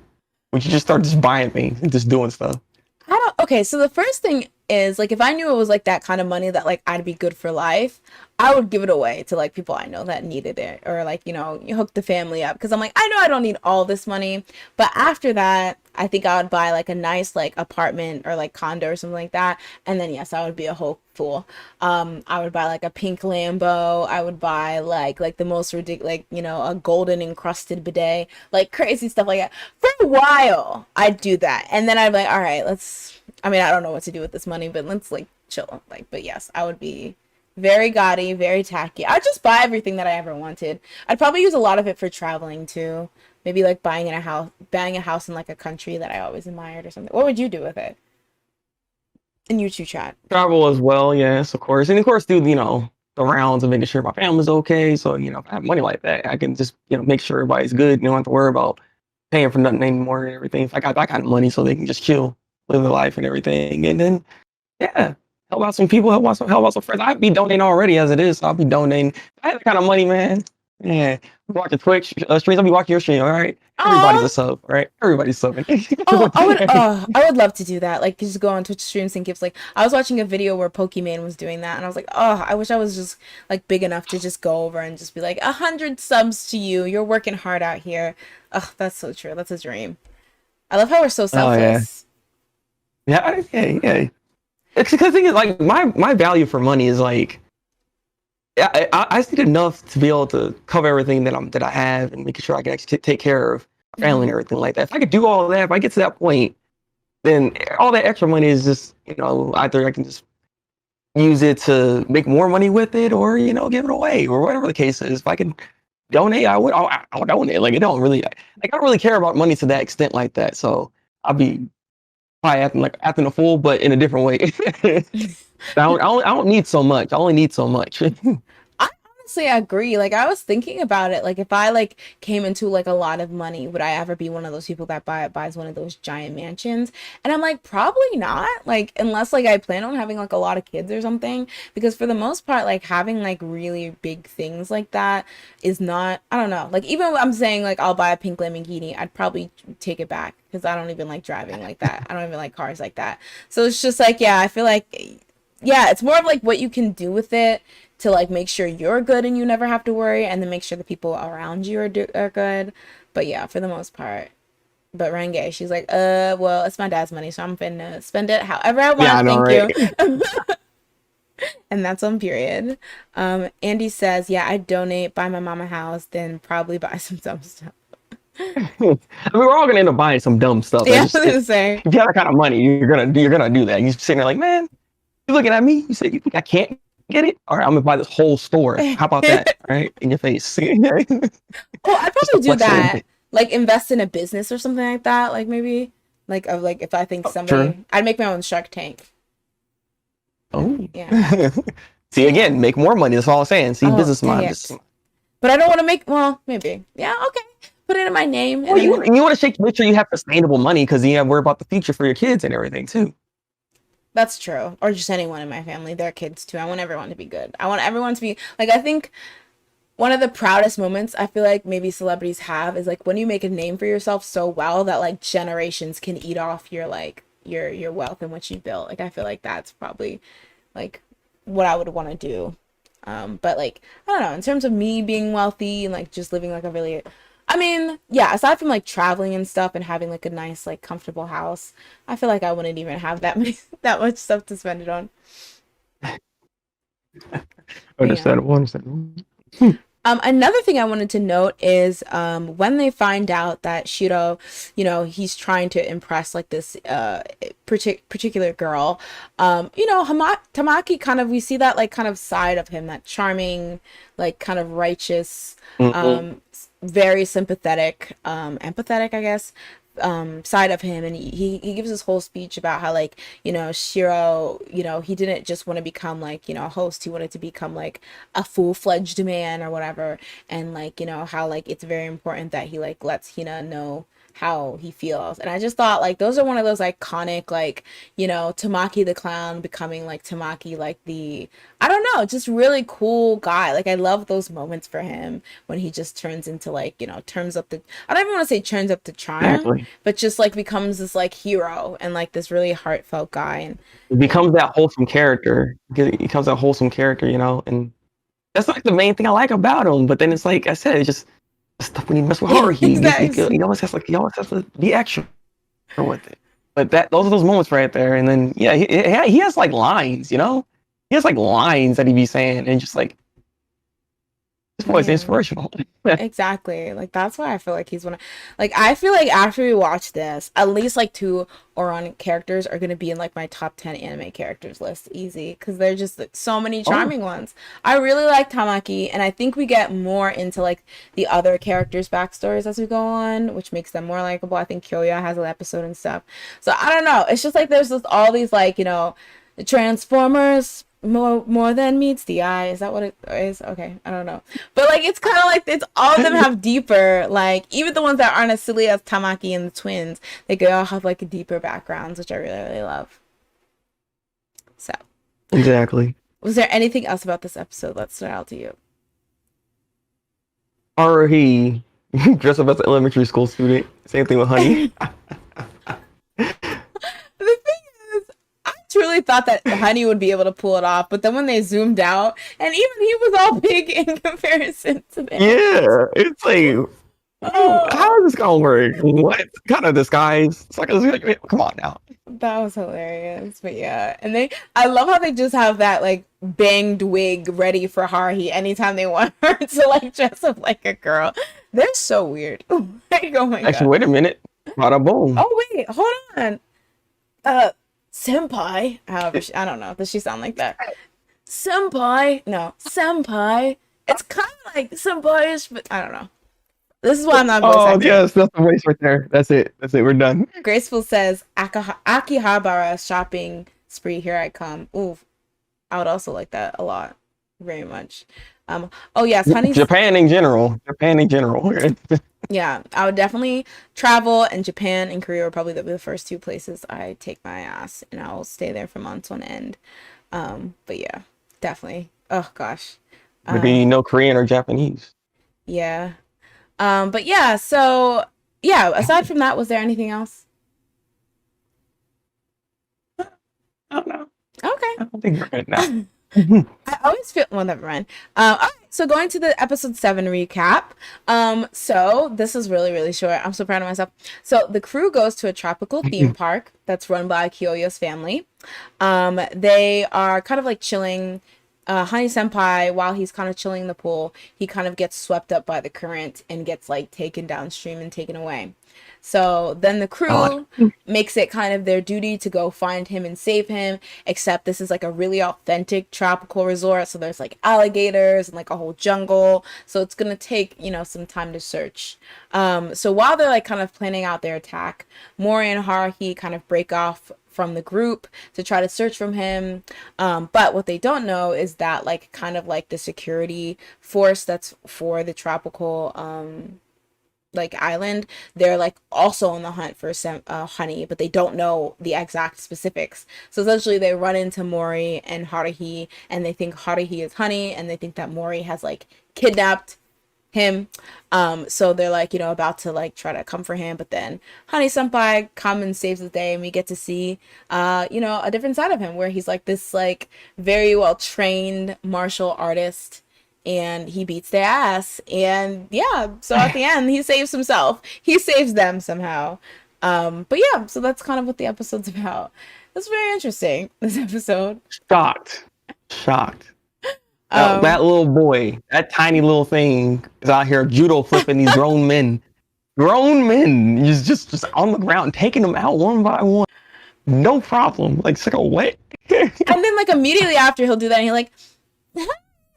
Would you just start just buying things and just doing stuff? I don't okay, so the first thing is like if I knew it was like that kind of money that like I'd be good for life, I would give it away to like people I know that needed it or like, you hook the family up because I'm like I know I don't need all this money, but after that, I think I would buy like a nice like apartment or like condo or something like that, and then yes, I would be a whole fool. I would buy like a pink Lambo. I would buy like the most ridiculous like, a golden encrusted bidet, like crazy stuff like that. For a while, I'd do that. And then I'd be like, all right, I mean, I don't know what to do with this money, but let's like chill. Like, but yes, I would be very gaudy, very tacky. I'd just buy everything that I ever wanted. I'd probably use a lot of it for traveling too. Maybe like buying a house in like a country that I always admired or something. What would you do with it? And you two chat. Travel as well, yes, of course. And of course, do, the rounds of making sure my family's okay. So, if I have money like that, I can just, make sure everybody's good. You don't have to worry about paying for nothing anymore and everything. If I got that kind of money so they can just chill, live their life and everything. And then, yeah, help out some people, help out some friends. I'd be donating already as it is. So I'll be donating. If I had that kind of money, man. Yeah. Watching Twitch streams, I'll be watching your stream, all right? Everybody's a Oh, sub, all right? Everybody's subbing. I would love to do that. Like just go on Twitch streams and give like I was watching a video where Pokimane was doing that and I was like, oh, I wish I was just like big enough to just go over and just be like 100 subs to you. You're working hard out here. Oh, that's so true. That's a dream. I love how we're so Oh, yeah. selfless. Yeah, yeah, yeah. It's because the thing is, like, my value for money is like, I just need enough to be able to cover everything that I have and making sure I can actually take care of my family and everything like that. If I could do all of that, if I get to that point, then all that extra money is just, either I can just use it to make more money with it, or give it away, or whatever the case is. If I can donate, I'll donate. Like, it don't really, like, I don't really care about money to that extent like that. So I'll be probably acting a fool, but in a different way. I don't need so much. I only need so much. I honestly agree. Like I was thinking about it. Like if I like came into like a lot of money, would I ever be one of those people that buys one of those giant mansions? And I'm like, probably not. Like unless like I plan on having like a lot of kids or something. Because for the most part, like having like really big things like that is not. I don't know. Like even when I'm saying like I'll buy a pink Lamborghini, I'd probably take it back because I don't even like driving like that. I don't even like cars like that. So it's just like yeah, I feel like yeah, it's more of like what you can do with it to like make sure you're good and you never have to worry, and then make sure the people around you are good. But yeah, for the most part. But Renge, she's like, well, it's my dad's money, so I'm finna spend it however I Yeah, I want. know, Thank right? you. And that's on period. Andy says, yeah, I donate, buy my mama a house, then probably buy some dumb stuff. I mean, we're all gonna end up buying some dumb stuff. Yeah, I was gonna say. If you have that kind of money, you're gonna do that. You're sitting there like, man, you looking at me? You say you think I can't get it? All right, I'm gonna buy this whole store. How about that? All right, in your face. Oh, I'd Just to probably do flex a little that. bit. Like invest in a business or something like that. Like maybe like if I think Oh, true. I'd make my own Shark Tank. Oh. Yeah. See again, make more money. That's all I'm saying. See, Oh, business dang mind. it. But I don't want to make well, maybe. Yeah, okay. Put it in my name Well, and then you want to make sure you have sustainable money because you have to worry about the future for your kids and everything too. that's true. Or just anyone in my family, their kids too. I want everyone to be good. I want everyone to be like I think one of the proudest moments I feel like maybe celebrities have is like when you make a name for yourself so well that like generations can eat off your like your wealth and what you built. Like I feel like that's probably like what I would want to do. But like I don't know, in terms of me being wealthy and like just living like a really, I mean, yeah, aside from like traveling and stuff and having like a nice like comfortable house, I feel like I wouldn't even have that many that much stuff to spend it on. But yeah. Understandable. Understandable. Another thing I wanted to note is when they find out that Shiro, he's trying to impress like this particular girl. Tamaki kind of, we see that like kind of side of him, that charming, like kind of righteous, Mm-hmm. very sympathetic, empathetic, I guess, side of him. And he gives this whole speech about how like Shiro, he didn't just want to become like a host, he wanted to become like a full-fledged man or whatever. And like how like it's very important that he like lets Hina know how he feels. And I just thought like those are one of those iconic like Tamaki the clown becoming like Tamaki, like the, I don't know, just really cool guy. Like I love those moments for him when he just turns into like turns up the, I don't even want to say turns up the charm, Exactly. but just like becomes this like hero and like this really heartfelt guy. And It becomes that wholesome character. It becomes that wholesome character, and that's like the main thing I like about him. But then it's like I said, it's just stuff when he mess with horror, exactly. he always has to be extra with it. But those are those moments right there. And then yeah, he has like lines, he has like lines that he be saying, and just like his voice is Yeah. inspirational. Exactly. Like that's why I feel like he's one of, like I feel like after we watch this, at least like two Ouran characters are gonna be in like my top 10 anime characters list, easy, because they're just like, so many Oh, charming ones. I really like Tamaki, and I think we get more into like the other characters' backstories as we go on, which makes them more likable. I think Kyoya has an episode and stuff. So I don't know. It's just like there's just all these like Transformers more than meets the eye. Is that what it is? Okay, I don't know. But like it's kind of like it's all of them have deeper, like even the ones that aren't as silly as Tamaki and the twins, they could all have like deeper backgrounds, which I really really love. So, exactly. was there anything else about this episode that stood out to you? Or he dressed up as an elementary school student. Same thing with Honey. The thing is, I truly thought that Honey would be able to pull it off, but then when they zoomed out, and even he was all big in comparison to them. Yeah, it's like, how is this gonna work? What kind of disguise? Come on now. That was hilarious. But yeah. And I love how they just have that like banged wig ready for Haruhi anytime they want her to like dress up like a girl. They're so weird. Like, oh my Actually, god. wait a minute. Bada boom. Oh wait, hold on. Uh Senpai. However, I don't know. Does she sound like that? Senpai. No, senpai. It's kind of like senpai, but I don't know. This is why I'm not voice Oh acting. yes, that's the voice right there. That's it. That's it. We're done. Graceful says, Akihabara shopping spree, here I come. Ooh, I would also like that a lot. Very much. Oh yes, honey's, Japan in general. Japan in general. yeah, I would definitely travel, and Japan and Korea are probably the first two places I take my ass, and I'll stay there for months on end. But yeah, definitely. Oh gosh. Maybe Um, no Korean or Japanese. yeah. But yeah, so yeah, aside from that, was there anything else? I don't know. Okay. I don't think we're good now. I always feel, well, never mind. All right, so going to the episode 7 recap. So this is really, really short. I'm so proud of myself. So the crew goes to a tropical theme park that's run by Kyoyo's family. They are kind of like chilling. Honey Senpai, while he's kind of chilling in the pool, he kind of gets swept up by the current and gets like taken downstream and taken away. So then the God. crew makes it kind of their duty to go find him and save him, except this is like a really authentic tropical resort. So there's like alligators and like a whole jungle. So it's going to take, some time to search. So while they're like kind of planning out their attack, Mori and Haruhi kind of break off from the group to try to search from him. But what they don't know is that like kind of like the security force that's for the tropical like island, they're like also on the hunt for some honey, but they don't know the exact specifics. So essentially they run into Mori and Haruhi, and they think Haruhi is honey, and they think that Mori has like kidnapped him. So they're like, you know, about to like try to comfort him, but then Honey Senpai comes and saves the day, and we get to see, you know, a different side of him where he's like this like very well trained martial artist, and he beats their ass. And yeah, so at the end, he saves himself. He saves them somehow. But yeah, so that's kind of what the episode's about. It's very interesting, this episode. Shocked. Um, That little boy, that tiny little thing, is out here judo flipping these grown men. Grown men, just on the ground, taking them out one by one. No problem. Like, it's like a what? and then like immediately after he'll do that, and he like,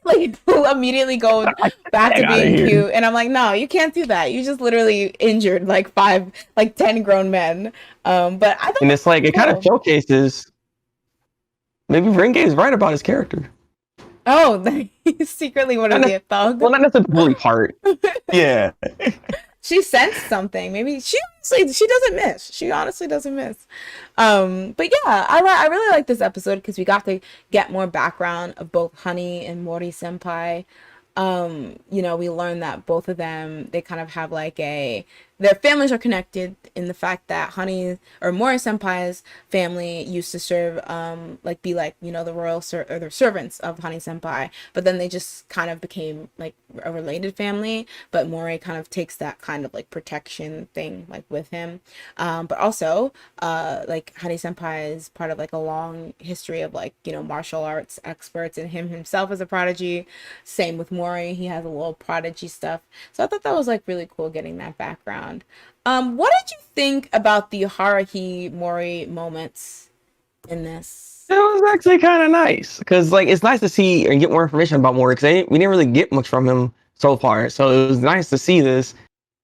like he'll immediately go back to being cute. And I'm like, no, you can't do that. You just literally injured like 10 grown men. But I thought, And it's like, it kind of showcases, maybe Renge is right about his character. oh, he secretly wanted to be a thug. Well, not necessarily part. Yeah. She sensed something. Maybe she doesn't miss. She honestly doesn't miss. But yeah, I really like this episode because we got to get more background of both Honey and Mori Senpai. You know, we learned that both of them, they kind of have like their families are connected in the fact that Honey or Mori Senpai's family used to serve, like be like, you know, the royal or the servants of Honey Senpai, but then they just kind of became like a related family. But Mori kind of takes that kind of like protection thing like with him. But also, like Honey Senpai is part of like a long history of like, you know, martial arts experts, and him himself as a prodigy. Same with Mori, he has a little prodigy stuff. So I thought that was like really cool getting that background. What did you think about the Haruhi Mori moments in this? It was actually kind of nice because, like, it's nice to see and get more information about Mori because we didn't really get much from him so far. So it was nice to see this,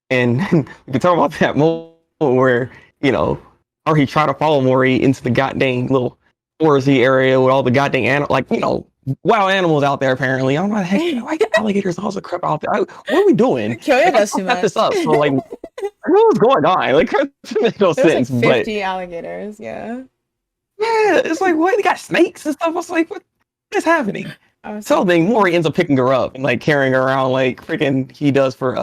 and we can talk about that moment where, you know, or he tried to follow Mori into the goddamn little foresty area with all the goddamn like, you know, wild animals out there. Apparently, I don't know the heck, why alligators all the crap out there. What are we doing? Kyoya does too Set much. this up. So like, what was going on? Like, it makes no There's sense. like But 50 alligators, yeah. yeah, it's like, what? They got snakes and stuff. I was like, what is happening? So then Mori ends up picking her up and like carrying her around like freaking he does for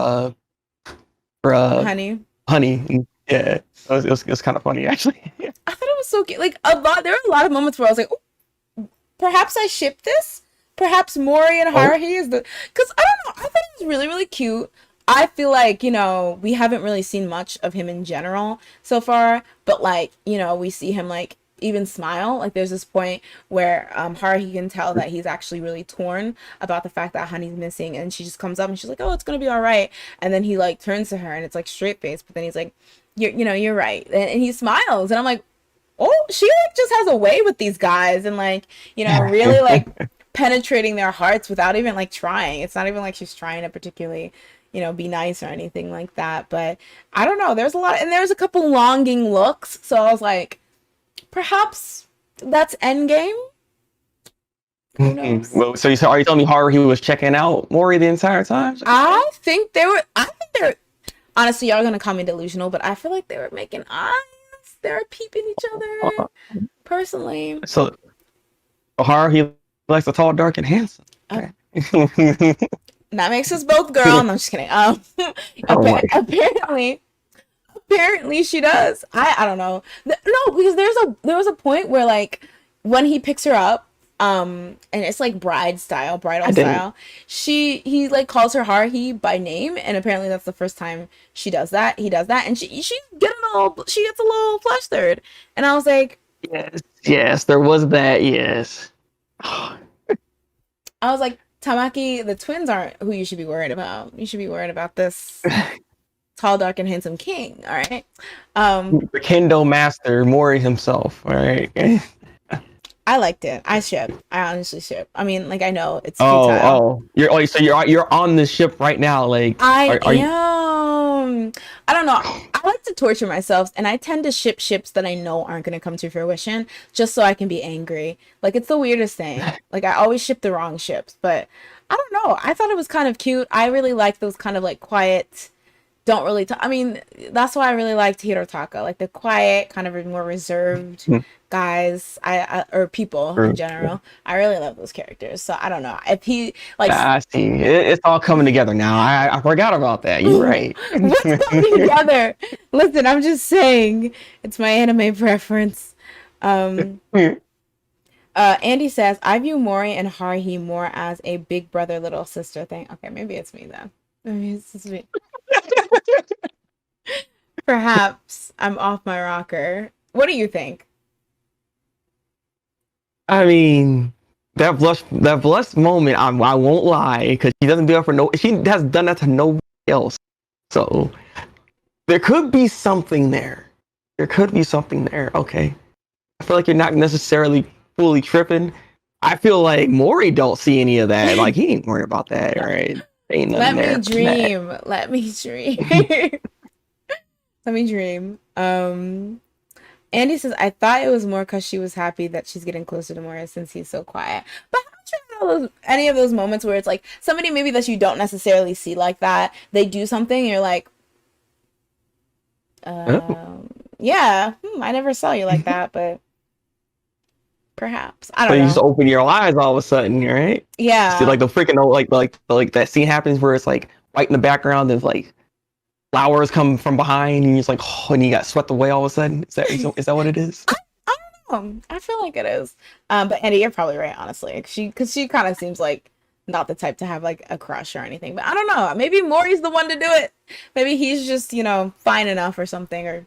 Honey. Honey. Yeah, it was kind of funny actually. I thought it was so cute. Like there were a lot of moments where I was like, oh, perhaps I ship this. Perhaps Mori and Haruhi is the, because I don't know. I thought it was really, really cute. I feel like, you know, we haven't really seen much of him in general so far, but like, you know, we see him like even smile. Like there's this point where Haruhi can tell that he's actually really torn about the fact that Honey's missing, and she just comes up and she's like, oh, it's gonna be all right. And then he like turns to her and it's like straight face, but then he's like, you're right. And he smiles, and I'm like, oh, she like just has a way with these guys, and like, you know, really like penetrating their hearts without even like trying. It's not even like she's trying to particularly, you know, be nice or anything like that. But I don't know. There's a lot, and there's a couple longing looks. So I was like, perhaps that's Endgame. Who knows? Well, so are you telling me Haruhi was checking out Mori the entire time? I think they were. Honestly, y'all are gonna call me delusional, but I feel like they were making eyes. They were peeping each other. Personally, so Haruhi likes the tall, dark, and handsome. Okay. That makes us both girl. No, I'm just kidding. Apparently she does. I don't know. No, because there was a point where like when he picks her up, and it's like bridal style, he like calls her Haruhi by name, and apparently that's the first time she does that. He does that, and she gets a little flustered, and I was like, yes, there was that. Yes. I was like, Tamaki, the twins aren't who you should be worried about. You should be worried about this tall, dark, and handsome king. All right. The Kendo master, Mori himself. All right. I liked it. I honestly ship. I mean, like I know it's futile. You're on this ship right now. Like I am. I don't know. I like to torture myself, and I tend to ship ships that I know aren't going to come to fruition, just so I can be angry. Like it's the weirdest thing. Like I always ship the wrong ships, but I don't know. I thought it was kind of cute. I really like those kind of like quiet, don't really talk. I mean, that's why I really liked Hirotaka, like the quiet, kind of more reserved guys. Or people in True. general. I really love those characters. So I don't know if he like I see. It's all coming together now. I forgot about that. You're right. what's coming together. Listen, I'm just saying it's my anime preference. Um, Andy says, I view Mori and Haruhi more as a big brother, little sister thing. Okay, maybe it's me then. Maybe it's just me. Perhaps I'm off my rocker. What do you think? I mean, that blush moment. I won't lie, because she doesn't do that for no. She has done that to nobody else. So there could be something there. There could be something there. Okay, I feel like you're not necessarily fully tripping. I feel like Maury don't see any of that. Like he ain't worried about that, right? Ain't nothing there. Let me dream. Let me dream. Let me dream. Andy says, I thought it was more because she was happy that she's getting closer to Mori since he's so quiet. But how much of any of those moments where it's like somebody maybe that you don't necessarily see like that, they do something, and you're like, yeah, I never saw you like that, but perhaps. I don't So know. you just open your eyes all of a sudden, right? Yeah. See, like the freaking like that scene happens where it's like right in the background, there's like flowers come from behind, and you're just like, oh, and you got swept away all of a sudden. Is that what it is? I don't know. I feel like it is. But Andy, you're probably right, honestly. Because she kind of seems like not the type to have like a crush or anything. But I don't know. Maybe Maury's the one to do it. Maybe he's just, fine enough or something, or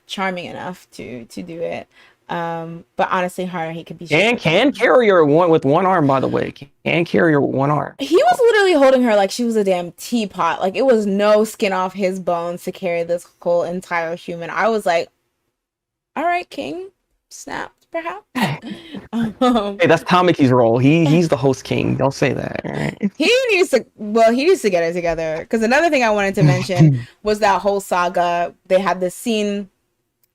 charming enough to do it. But honestly, he could be. And can carry her with one arm, by the way. Can carry her with one arm. He was literally holding her like she was a damn teapot. Like it was no skin off his bones to carry this whole entire human. I was like, all right, King, snapped perhaps. Hey, that's Tamaki's role. He's the host king. Don't say that. Right? He needs to get it together. Because another thing I wanted to mention was that whole saga. They had this scene.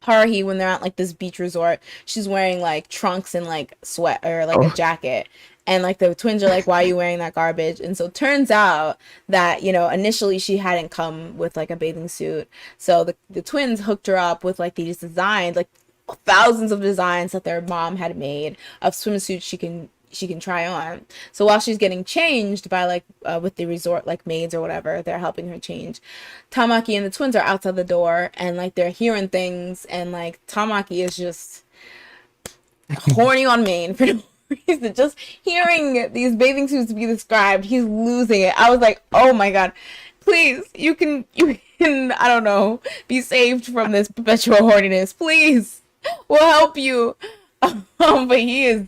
Haruhi, when they're at like this beach resort, she's wearing like trunks and like sweat or like a jacket, and like the twins are like, why are you wearing that garbage? And so it turns out that initially she hadn't come with like a bathing suit, so the twins hooked her up with like these designs, like thousands of designs that their mom had made of swimsuits she can try on. So while she's getting changed by like with the resort like maids or whatever, they're helping her change, Tamaki and the twins are outside the door, and like they're hearing things, and like Tamaki is just horny on main for no reason. Just hearing these bathing suits be described, he's losing it. I was like, oh my god, please, you can I don't know, be saved from this perpetual horniness, please. We'll help you. But he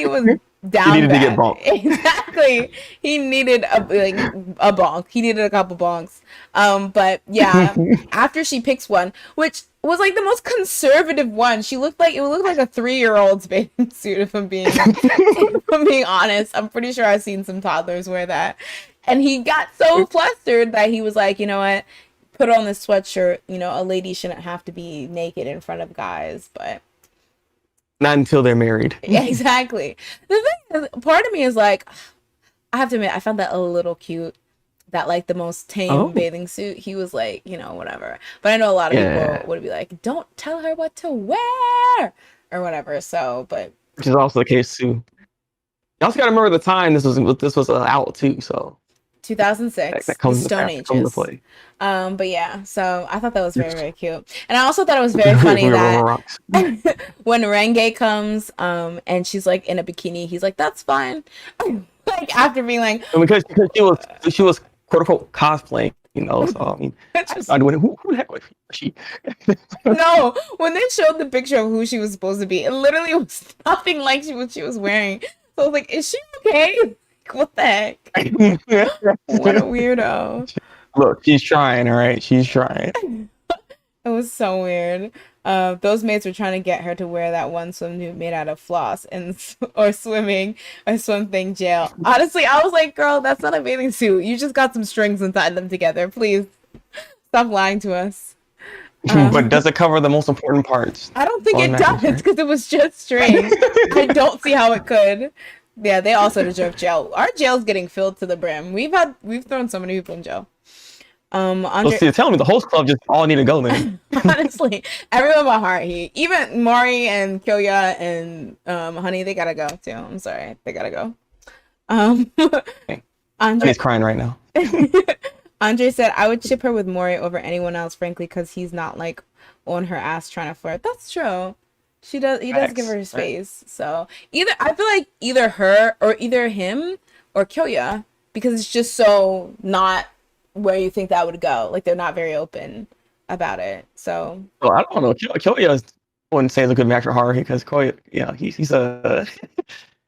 was down. He needed to get bonked. Exactly. He needed a bonk. He needed a couple bonks. But yeah, after she picks one, which was like the most conservative one, it looked like a 3-year-old's bathing suit, if I'm being honest. I'm pretty sure I've seen some toddlers wear that. And he got so flustered that he was like, you know what? Put on this sweatshirt. A lady shouldn't have to be naked in front of guys, but not until they're married. Yeah, exactly. The thing is, part of me is like, I have to admit, I found that a little cute. That like the most tame bathing suit. He was like, whatever. But I know a lot of people would be like, don't tell her what to wear or whatever. So, but which is also the case too. You also got to remember the time this was out too. So 2006, that comes the Stone Ages. Play. But yeah, so I thought that was very, very cute. And I also thought it was very funny that when Renge comes, and she's like in a bikini, he's like, that's fine. Like after being like, because she was quote unquote cosplaying, so I mean, who the heck was she? No, when they showed the picture of who she was supposed to be, it literally was nothing like what she was wearing. So I was like, is she okay? What the heck? What a weirdo. Look, she's trying, all right? She's trying. It was so weird. Those mates were trying to get her to wear that one swimsuit made out of floss or swim thing jail. Honestly, I was like, girl, that's not a bathing suit. You just got some strings and tied them together. Please stop lying to us. But does it cover the most important parts? I don't think it does, because it was just strings. I don't see how it could. Yeah, they also deserve jail. Our jail's getting filled to the brim. We've thrown so many people in jail. So Andre, see, tell me the host club just all need to go then. honestly, everyone but Haruhi, even Mori and Kyoya and Honey, they gotta go too. I'm sorry, they gotta go. Um, Okay. Andre, Honey's crying right now. Andre said, I would ship her with Mori over anyone else, frankly, because he's not like on her ass trying to flirt. That's true. He does give her Facts. his space. So either I feel like either her or either him or Kyoya, because it's just so not where you think that would go. Like they're not very open about it. So Well, I don't know. Kyoya wouldn't say is a good match for Haruhi because Kyoya, yeah, he's a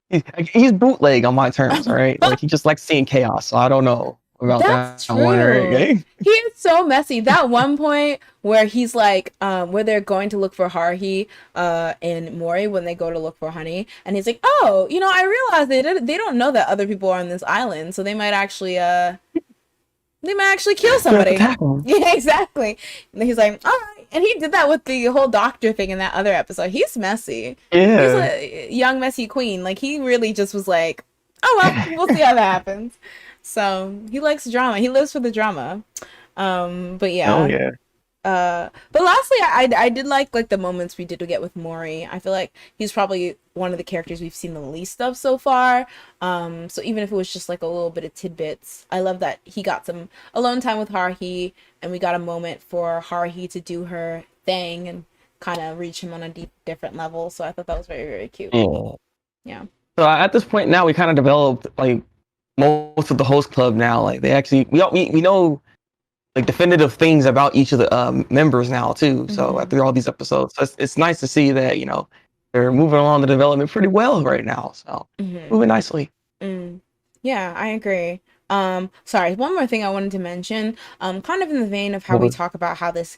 he's bootleg on my terms. All right, like he just likes seeing chaos. So I don't know about that that's one. Or true. okay. He is so messy. That one point where he's like, where they're going to look for Haruhi, and Mori when they go to look for Honey, and he's like, oh, I realize they don't know that other people are on this island, so they might actually kill We have to somebody. tackle him. Yeah, exactly. And he's like, all right. And he did that with the whole doctor thing in that other episode. He's messy. He's Yeah. a young, messy queen. Like, he really just was like, oh, well, we'll see how that happens. So, he likes drama. He lives for the drama. But Oh yeah. yeah. But lastly, I did like the moments we did get with Maury. I feel like he's probably one of the characters we've seen the least of so far. So even if it was just like a little bit of tidbits, I love that he got some alone time with Haruhi, and we got a moment for Haruhi to do her thing and kind of reach him on a different level. So I thought that was very, very cute. Yeah. Yeah. So at this point now, we kind of developed like most of the host club now. Like they actually we know like definitive things about each of the members now too. So Mhm. after all these episodes, so it's nice to see that they're moving along the development pretty well right now. So Mhm. moving nicely. Mm. Yeah, I agree. Sorry, one more thing I wanted to mention. Kind of in the vein of how What we was talk about how this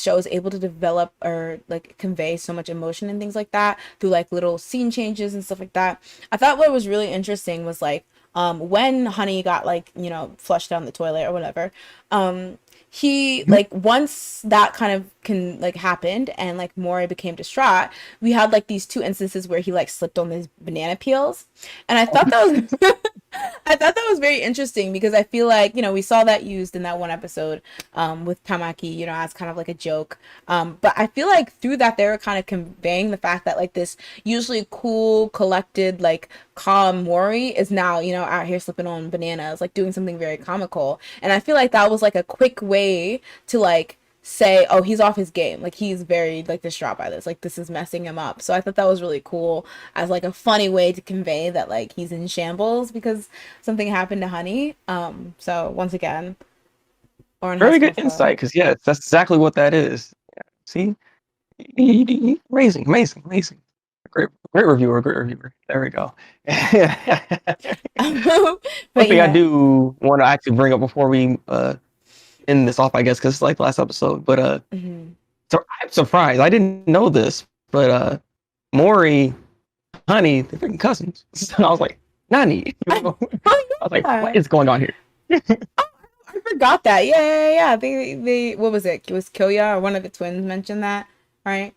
show is able to develop or like convey so much emotion and things like that through like little scene changes and stuff like that. I thought what was really interesting was like when Honey got like, flushed down the toilet or whatever. He like once that kind of can like happened and like Mori became distraught, we had like these two instances where he like slipped on these banana peels, and I thought that was I thought that was very interesting because I feel like, we saw that used in that one episode with Tamaki, as kind of like a joke. But I feel like through that, they were kind of conveying the fact that like this usually cool, collected, like calm Mori is now, out here slipping on bananas, like doing something very comical. And I feel like that was like a quick way to like say, oh, he's off his game, like he's very like distraught by this, like this is messing him up. So I thought that was really cool as like a funny way to convey that like he's in shambles because something happened to Honey. So once again, Ouran High very School good Club. insight because yeah, that's exactly what that is. Yeah. See, amazing, amazing, amazing. Great reviewer, great reviewer. There we go. One But thing I yeah. do want to actually bring up before we end this off, I guess, because it's like the last episode. But Hmm. so I'm surprised. I didn't know this, but Maury, Honey, they're freaking cousins. So I was like, Nani. I Oh was like, what yeah. is going on here? I forgot that. Yeah, yeah, yeah. They what was it? It was Kyoya or one of the twins mentioned that, right?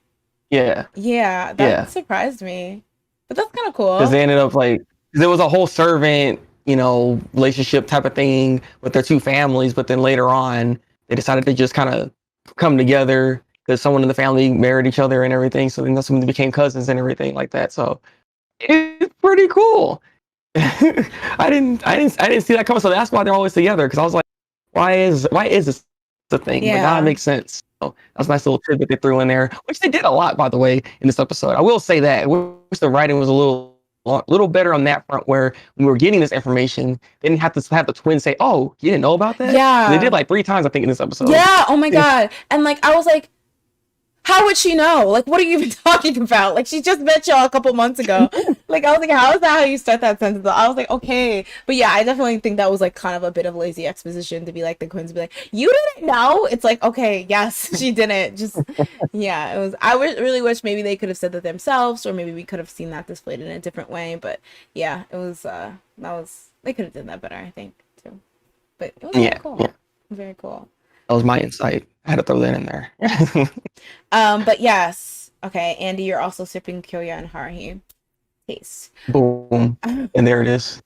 Yeah, Yeah, that yeah. surprised me. But that's kind of Because cool. they ended up like, because there was a whole servant, relationship type of thing with their two families. But then later on, they decided to just kind of come together because someone in the family married each other and everything. So then that's when they became cousins and everything like that. So it's pretty cool. I didn't see that coming. So that's why they're always together. Because I was like, why is this the thing? But now it Yeah. makes sense. So that's a nice little tidbit they threw in there, which they did a lot, by the way, in this episode. I will say that. I wish the writing was a little better on that front, where we were getting this information, they didn't have to have the twins say, "Oh, you didn't know about that." They did Yeah. like 3 times, I think, in this episode. Yeah. Oh my God. And like I was like, how would she know? Like, what are you even talking about? Like, she just met y'all a couple months ago. Like, I was like, how is that how you start that sentence? I was like, okay. But yeah, I definitely think that was like kind of a bit of lazy exposition to be like, the Queens be like, you didn't know? It's like, okay, yes, she didn't. Just, yeah, it was, really wish maybe they could have said that themselves, or maybe we could have seen that displayed in a different way. But yeah, they could have done that better, I think, too. But it was very Yeah, cool. yeah, Very cool. that was my insight. I had to throw that in there. But yes. Okay, Andy, you're also sipping Kyoya and Haruhi. Taste. Boom, and there it is.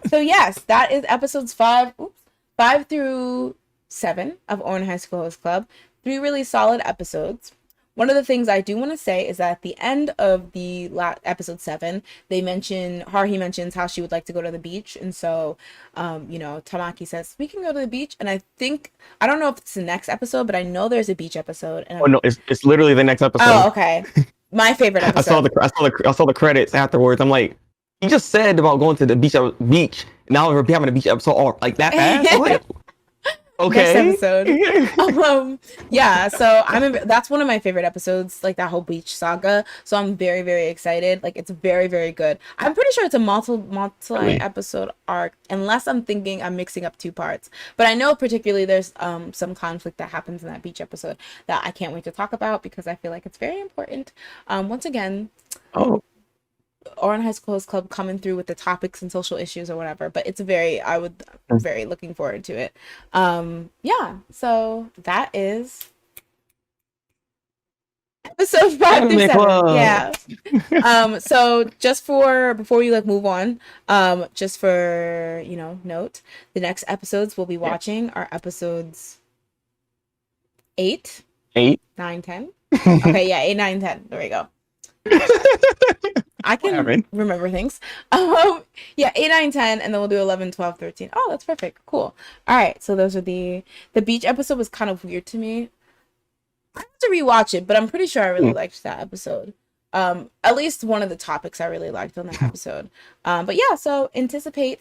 So yes, that is episodes 5. Oops, 5 through 7 of Ouran Highschool Host Club. 3 really solid episodes. One of the things I do want to say is that at the end of the episode 7, Haruhi mentions how she would like to go to the beach. And so, Tamaki says, we can go to the beach. And I don't know if it's the next episode, but I know there's a beach episode. And Oh no, it's literally the next episode. Oh, okay. My favorite I saw episode. I saw the credits afterwards. I'm like, you just said about going to the beach. Now we're having a beach episode like that fast. I'm like, okay. Next episode. Yeah, so that's one of my favorite episodes, like that whole beach saga. So I'm very, very excited. Like it's very, very good. I'm pretty sure it's a multi-episode arc, unless I'm thinking I'm mixing up 2 parts. But I know particularly there's some conflict that happens in that beach episode that I can't wait to talk about because I feel like it's very important. Once again, Ouran Highschool Host Club coming through with the topics and social issues or whatever, but I'm very looking forward to it. Yeah, so that is episode 5 through 7. Yeah. So just before we move on, just for note, the next episodes we'll be watching are episodes 8, 9, 10. Okay, yeah, 8, 9, 10. There we go. I can remember things. Yeah, 8, 9, 10, and then we'll do 11, 12, 13. Oh, that's perfect. Cool. All right, so those are the beach episode was kind of weird to me. I have to rewatch it, but I'm pretty sure I really liked that episode. At least one of the topics I really liked on that episode. But yeah, so anticipate.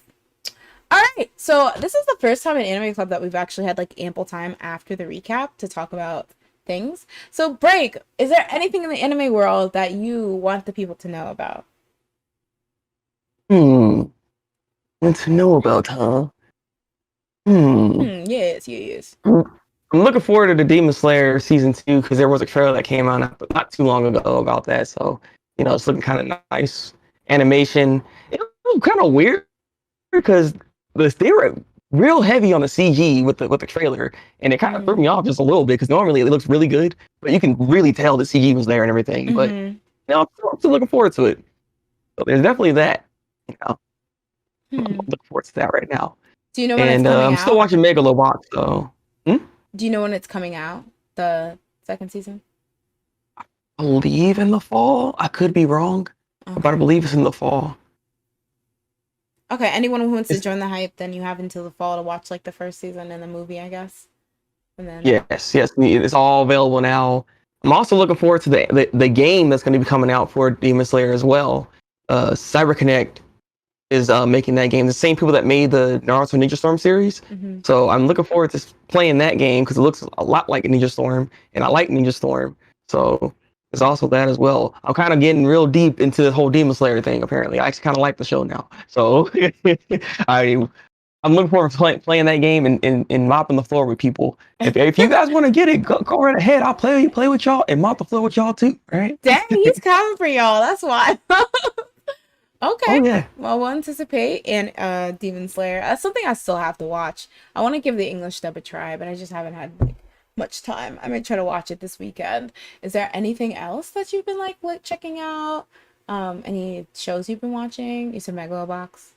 All right, so this is the first time in Anime Club that we've actually had like ample time after the recap to talk about things. So Break, is there anything in the anime world that you want the people to know about? Want to know about, huh? Yes. I'm looking forward to the Demon Slayer season 2 because there was a trailer that came out not too long ago about that. So, it's looking kind of nice. Animation. It was kind of weird because they were real heavy on the CG with the trailer, and it kind of threw me off just a little bit because normally it looks really good, but you can really tell the CG was there and everything. But I'm still looking forward to it. So there's definitely that. I'm looking forward to that right now. Do you know when it's coming out? I'm still watching Megalobox, so. Do you know when it's coming out? The second season? I believe in the fall. I could be wrong, but I believe it's in the fall. Okay, anyone who wants to join the hype, then you have until the fall to watch like the first season and the movie, I guess. And then yes, it's all available now. I'm also looking forward to the game that's going to be coming out for Demon Slayer as well. CyberConnect is making that game. The same people that made the Naruto Ninja Storm series. So I'm looking forward to playing that game because it looks a lot like Ninja Storm, and I like Ninja Storm. So there's also that as well. I'm kind of getting real deep into the whole Demon Slayer thing. Apparently, I actually kind of like the show now. So I'm looking forward to playing that game and mopping the floor with people. If you guys want to get it, go right ahead. I'll play with y'all and mop the floor with y'all too. Right? Dang, he's coming for y'all. That's why. Okay. Oh, yeah. Well, we'll anticipate and Demon Slayer. That's something I still have to watch. I want to give the English dub a try, but I just haven't had much time. I might try to watch it this weekend. Is there anything else that you've been like checking out? Any shows you've been watching? You said Megalobox.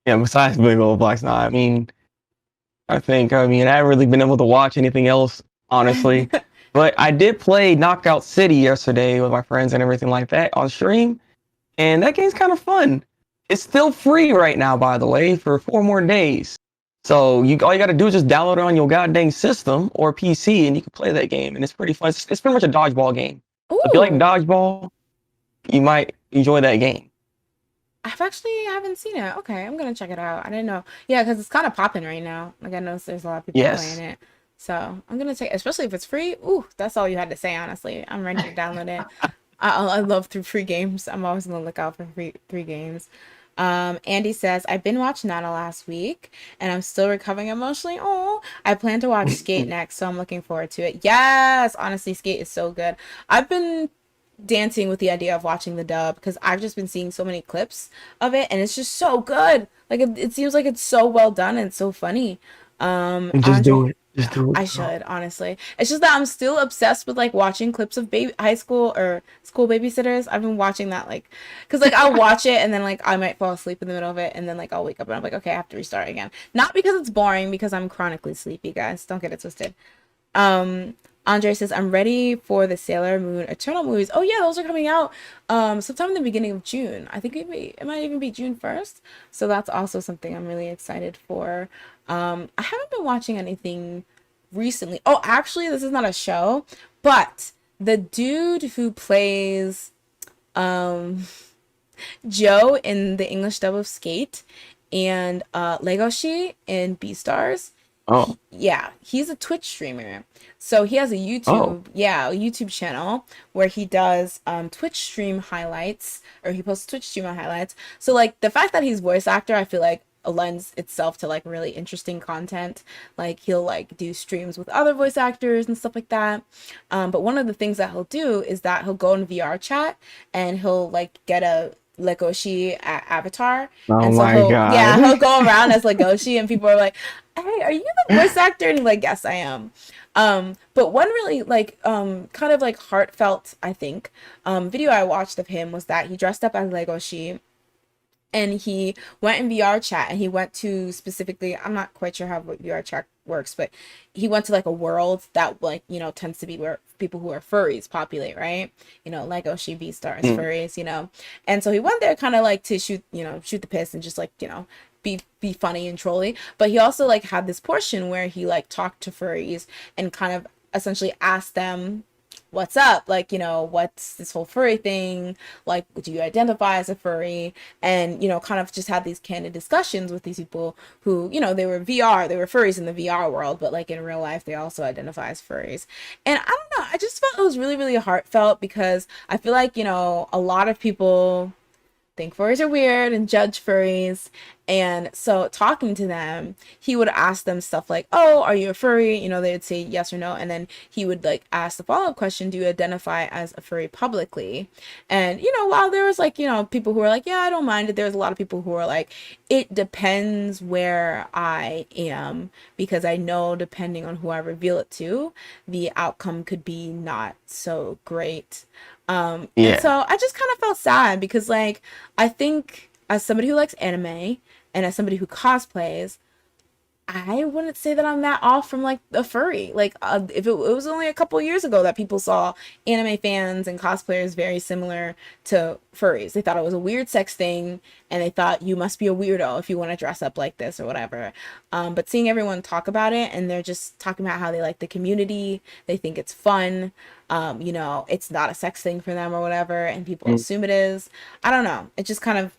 Yeah, besides Megalobox, I haven't really been able to watch anything else, honestly. But I did play Knockout City yesterday with my friends and everything like that on stream. And that game's kind of fun. It's still free right now, by the way, for 4 more days. So all you got to do is just download it on your goddamn system or PC, and you can play that game. And it's pretty fun. It's pretty much a dodgeball game. So if you like dodgeball, you might enjoy that game. I haven't seen it. Okay, I'm gonna check it out. I didn't know. Yeah, because it's kind of popping right now. Like I noticed there's a lot of people playing it. So I'm gonna check, especially if it's free. Ooh, that's all you had to say. Honestly, I'm ready to download it. I love through free games. I'm always gonna look out for free games. Andy says, I've been watching Nana last week and I'm still recovering emotionally. Oh, I plan to watch Skate next, so I'm looking forward to it. Yes, honestly, Skate is so good. I've been dancing with the idea of watching the dub because I've just been seeing so many clips of it and it's just so good. Like it seems like it's so well done and so funny. Just do it. Just do it, I girl. should, honestly. It's just that I'm still obsessed with like watching clips of baby high school or school babysitters. I've been watching that like cuz like I'll watch it and then like I might fall asleep in the middle of it and then like I'll wake up and I'm like okay, I have to restart again. Not because it's boring, because I'm chronically sleepy, guys. Don't get it twisted. Um Andre says I'm ready for the Sailor Moon Eternal movies. Oh yeah, those are coming out sometime in the beginning of June. I think it might even be June 1st. So that's also something I'm really excited for. I haven't been watching anything recently. Oh, actually, this is not a show, but the dude who plays um Joe in the English dub of Skate and Legoshi in Beastars. Oh, Yeah, he's a Twitch streamer. So he has a oh, YouTube channel where he does Twitch stream highlights, or he posts Twitch stream highlights. So like the fact that he's voice actor, I feel like lends itself to like really interesting content. Like he'll like do streams with other voice actors and stuff like that. But one of the things that he'll do is that he'll go in VR chat and he'll like get a Legoshi avatar, oh and so my he'll God. go around as Legoshi, and people are like, "Hey, are you the voice actor?" And he's like, "Yes, I am." But one really like kind of like heartfelt, I think, video I watched of him was that he dressed up as Legoshi and he went in VR chat and he went to specifically, I'm not quite sure how VR chat works, but he went to like a world that like, tends to be where people who are furries populate, right? Lego Shibi stars Mm. furries, And so he went there kind of like to shoot the piss and just like, be funny and trolly. But he also like had this portion where he like talked to furries and kind of essentially asked them what's up, like, what's this whole furry thing, like, do you identify as a furry, and kind of just had these candid discussions with these people who, they were furries in the VR world, but like in real life they also identify as furries. And I don't know, I just felt it was really really heartfelt, because I feel like a lot of people think furries are weird and judge furries. And so talking to them, he would ask them stuff like, "Oh, are you a furry?" They would say yes or no, and then he would like ask the follow-up question, "Do you identify as a furry publicly?" And while there was like, people who were like, "Yeah, I don't mind it," there was a lot of people who were like, "It depends where I am, because I know depending on who I reveal it to, the outcome could be not so great." And Yeah. so I just kind of felt sad, because like I think as somebody who likes anime and as somebody who cosplays, I wouldn't say that I'm that off from like a furry. Like if it was only a couple years ago that people saw anime fans and cosplayers very similar to furries. They thought it was a weird sex thing, and they thought you must be a weirdo if you want to dress up like this or whatever. But seeing everyone talk about it, and they're just talking about how they like the community, they think it's fun. It's not a sex thing for them or whatever, and people Mm. assume it is. I don't know. It just kind of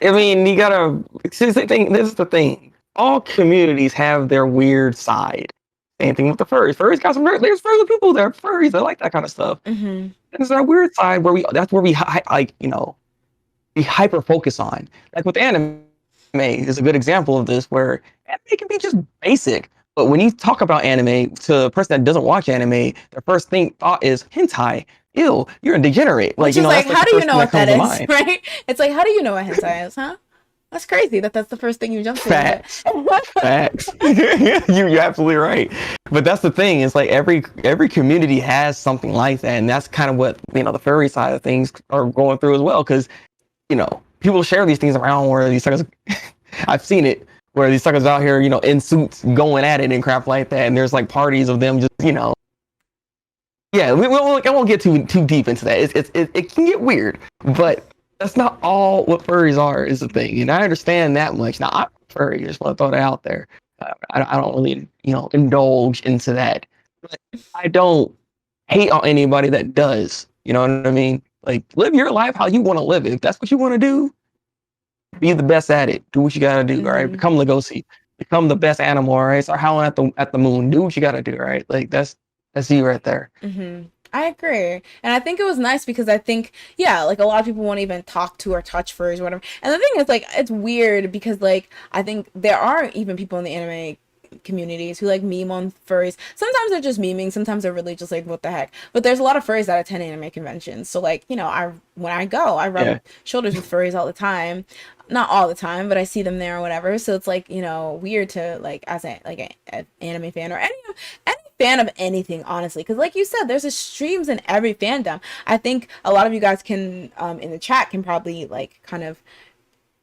I mean, you gotta. See, the thing. This is the thing. All communities have their weird side. Same thing with the furries. Furries got some. There's furry people that are furries that like that kind of stuff. mhm. And there's that weird side where we. That's where we like we hyper focus on. Like with anime is a good example of this, where anime can be just basic. But when you talk about anime to a person that doesn't watch anime, their first thought is hentai. Ew, you're a degenerate. Like, Which is like, that's like how the do you first know thing that what that comes to is, mind. right? It's like, how do you know what hentai is, huh? That's crazy that that's the first thing you jump to. Facts. Facts. You're absolutely right. But that's the thing. It's like every community has something like that, and that's kind of what the furry side of things are going through as well. Because people share these things around where these suckers. I've seen it where these suckers out here, in suits going at it and crap like that, and there's like parties of them just. Yeah, I won't get too deep into that. It can get weird, but that's not all what furries are. Is the thing, and I understand that much. Now, I'm a furry. Just want to throw that out there. I don't really indulge into that, but I don't hate on anybody that does. You know what I mean? Like, live your life how you want to live it. If that's what you want to do, be the best at it. Do what you gotta do. All right, Hmm. become Legosi. Become the best animal. All right, start howling at the moon. Do what you gotta do. Right, like that's you right there. Hmm. I agree. And I think it was nice because I think, yeah, like a lot of people won't even talk to or touch furries or whatever. And the thing is, like, it's weird because, like, I think there are even people in the anime communities who like meme on furries. Sometimes they're just memeing, sometimes they're really just like, what the heck. But there's a lot of furries that attend anime conventions. So like, you know, when I go, I rub Yeah. shoulders with furries all the time. Not all the time, but I see them there or whatever. So it's like, you know, weird to like as an anime fan or any fan of anything, honestly, because like you said, there's extremes in every fandom. I think a lot of you guys can in the chat can probably like kind of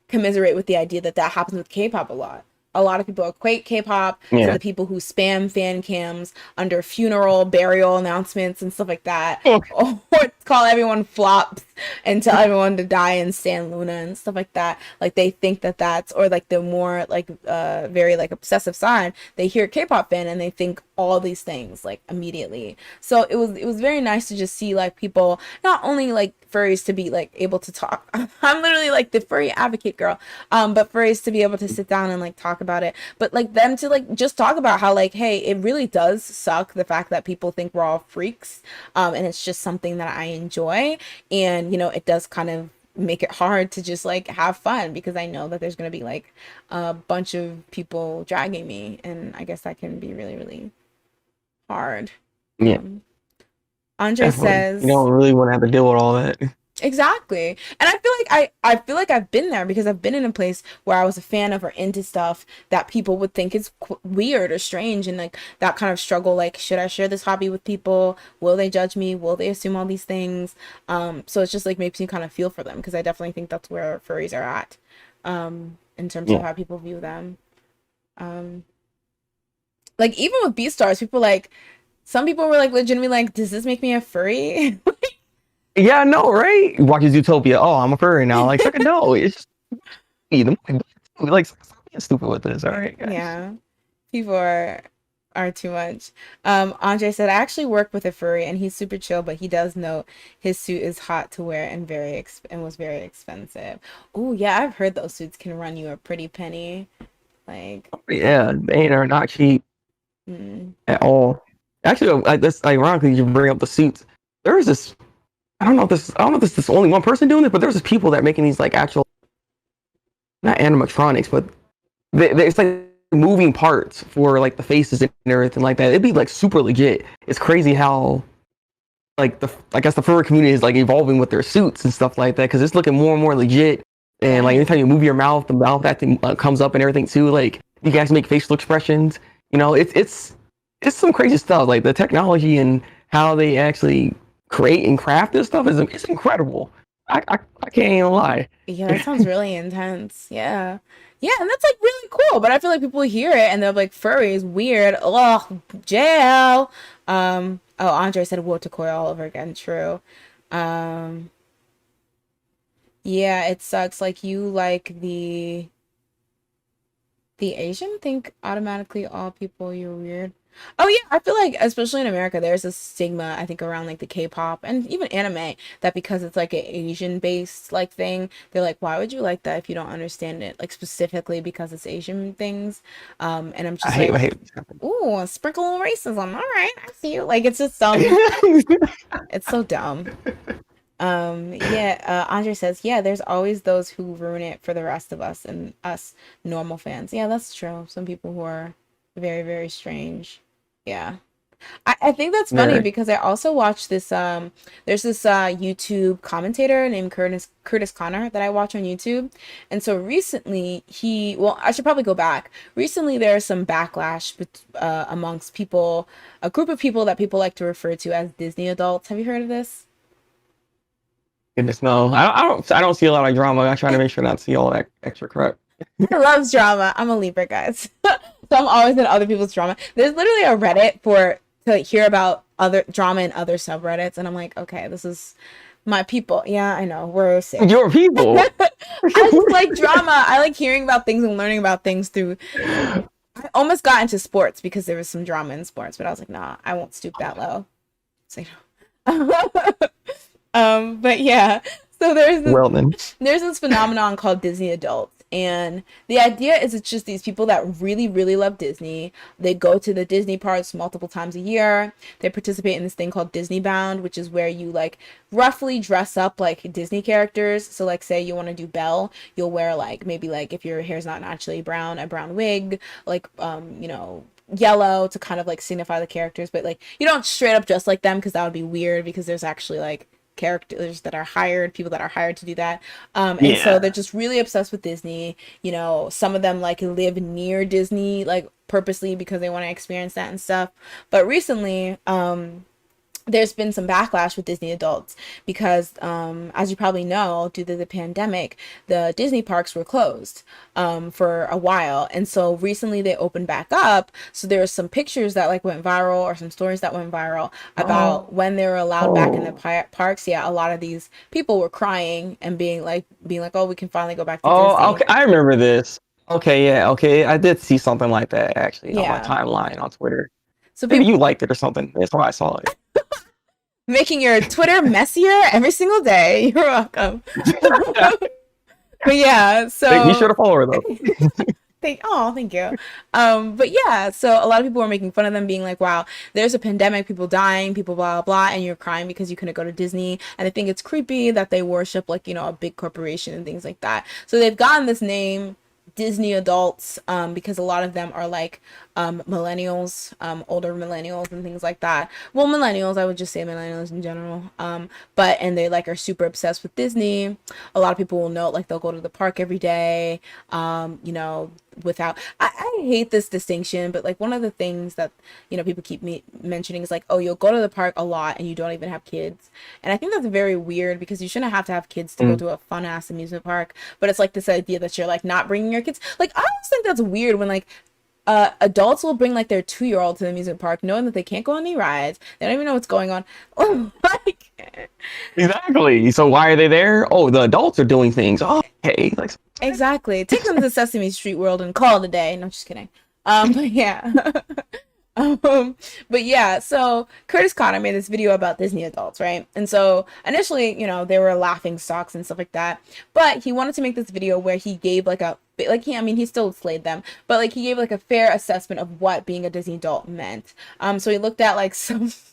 commiserate with the idea that that happens with K-pop a lot. A lot of people equate K-pop to Yeah. the people who spam fan cams under funeral, burial announcements and stuff like that, Oh, or call everyone flops and tell everyone to die and stand Luna and stuff like that. Like they think that that's, or like the more like very like obsessive side, they hear K-pop fan and they think all these things like immediately. So it was very nice to just see like people, not only like furries to be like able to talk. I'm literally like the furry advocate girl. But furries to be able to sit down and like talk about it, but like them to like just talk about how like, hey, it really does suck the fact that people think we're all freaks, and it's just something that I enjoy, and you know, it does kind of make it hard to just like have fun because I know that there's gonna be like a bunch of people dragging me, and I guess that can be really really hard. yeah, um Andre definitely. You says don't really want to have to deal with all that. exactly. And I feel like I feel like I've been there because I've been in a place where I was a fan of or into stuff that people would think is weird or strange, and like that kind of struggle, like should I share this hobby with people? Will they judge me? Will they assume all these things? So it's just like makes me kind of feel for them because I definitely think that's where furries are at in terms of Yeah. how people view them. Um like even with Beastars, people like some people were like legitimately like, does this make me a furry? Yeah, I know, right? Watches Utopia. Oh, I'm a furry now. Like, fucking no. It's just the like stop being stupid with this. All right, guys. Yeah. People are too much. Andre said, I actually work with a furry and he's super chill, but he does note his suit is hot to wear and and was very expensive. Oh yeah, I've heard those suits can run you a pretty penny. Like, Yeah, they are not cheap mm, at all. Actually, that's ironically you bring up the suits. There is this. I don't know if this is only one person doing it, but there's just people that are making these like actual not animatronics, but it's like moving parts for like the faces and everything like that. It'd be like super legit. It's crazy how like I guess the furry community is like evolving with their suits and stuff like that because it's looking more and more legit. And like yeah. anytime you move your mouth, the mouth acting comes up and everything too. Like you guys make facial expressions. You know, it's some crazy stuff. Like the technology and how they actually create and craft this stuff is it's incredible. I can't even lie. Yeah, that sounds really intense. Yeah. Yeah, and that's like really cool. But I feel like people hear it and they're like, furries, weird. Ugh, jail. Oh, Andre said Wotakoi all over again. True. Um, yeah, it sucks. Like you like the Asian think automatically all people you're weird. Oh yeah, I feel like especially in America there's a stigma I think around like the K-pop and even anime that because it's like an Asian based like thing, they're like, why would you like that if you don't understand it? Like specifically because it's Asian things. And I'm just I like, hate this happening. ooh, a sprinkle of racism. All right, I see you. Like it's just it's so dumb. Yeah, Andre says, yeah, there's always those who ruin it for the rest of us and us normal fans. Yeah, that's true. Some people who are very, very strange. Yeah. I think that's funny Very. because I also watched this there's this YouTube commentator named Curtis Connor that I watch on YouTube. And so recently well, I should probably go back. Recently there's some backlash amongst people, a group of people that people like to refer to as Disney adults. Have you heard of this? Goodness no. I don't see a lot of drama. I try to make sure not to see all that extra crap. I love drama. I'm a Libra, guys. So I'm always in other people's drama. There's literally a Reddit to hear about other drama in other subreddits, and I'm like, okay, this is my people. Yeah, I know. We're sick. Your people. I just like drama. I like hearing about things and learning about things through. I almost got into sports because there was some drama in sports, but I was like, nah, I won't stoop that low. So, but yeah. So Well then. there's this phenomenon called Disney adults. And the idea is it's just these people that really, really love Disney. They go to the Disney parks multiple times a year. They participate in this thing called Disneybound, which is where you like roughly dress up like Disney characters. So like say you want to do Belle, you'll wear like maybe like if your hair's not naturally brown, a brown wig, like yellow to kind of like signify the characters, but like you don't straight up dress like them because that would be weird because there's actually like characters that are hired, people that are hired to do that. And so Yeah. they're just really obsessed with Disney. Some of them like live near Disney, like purposely because they want to experience that and stuff. But recently, there's been some backlash with Disney adults because, as you probably know, due to the pandemic, the Disney parks were closed for a while, and so recently they opened back up. So there were some pictures that like went viral, or some stories that went viral about Oh. when they were allowed back in the Oh. parks. Yeah, a lot of these people were crying and being like, "Oh, we can finally go back to Oh, Disney." okay. I remember this. Okay, yeah, okay. I did see something like that actually on my Yeah. timeline on Twitter. So Maybe people you liked it or something. That's why I saw it. making your Twitter messier every single day. You're welcome. But yeah, Be sure so to follow her though. thank you. But yeah, so a lot of people were making fun of them, being like, "Wow, there's a pandemic, people dying, people blah blah blah, and you're crying because you couldn't go to Disney." And I think it's creepy that they worship like a big corporation and things like that. So they've gotten this name, Disney adults, because a lot of them are like millennials, older millennials and things like that. Well, millennials, I would just say millennials in general. And they like are super obsessed with Disney. A lot of people will note like they'll go to the park every day. Without I hate this distinction, but like one of the things that people keep me mentioning is like, oh, you'll go to the park a lot and you don't even have kids. And I think that's very weird because you shouldn't have to have kids to go Mm. to a fun ass amusement park. But it's like this idea that you're like not bringing your kids. Like I always think that's weird when like adults will bring like their 2-year-old to the amusement park knowing that they can't go on any rides. They don't even know what's going on. Like Exactly. So why are they there? Oh, the adults are doing things. Oh, okay. Like, exactly. Take them to Sesame Street World and call it a day. No, just kidding. But yeah. Um, but yeah, so Curtis Connor made this video about Disney adults, right? And so initially, they were laughing stocks and stuff like that. But he wanted to make this video where he gave like he still slayed them, but like he gave like a fair assessment of what being a Disney adult meant. So he looked at like some of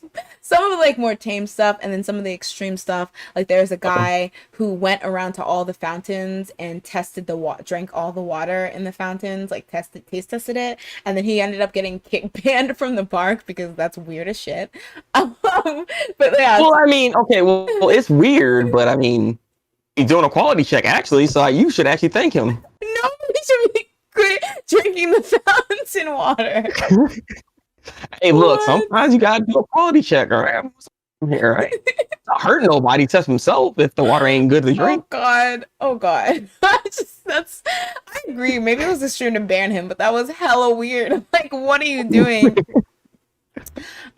the like more tame stuff and then some of the extreme stuff. Like there's a oh, guy who went around to all the fountains and tested drank all the water in the fountains, like taste tested it, and then he ended up getting banned from the park because that's weird as shit. But yeah, well, I mean, okay, well, it's weird, but I mean, he's doing a quality check actually, so you should actually thank him. nobody should be drinking the fountain water. Hey, look, What? sometimes you gotta do a quality check, all right? I'm here, right? It's not hurting nobody. Test himself if the water ain't good to drink. Oh God. Oh God. I agree. Maybe it was a stream to ban him, but that was hella weird. Like, what are you doing? Look,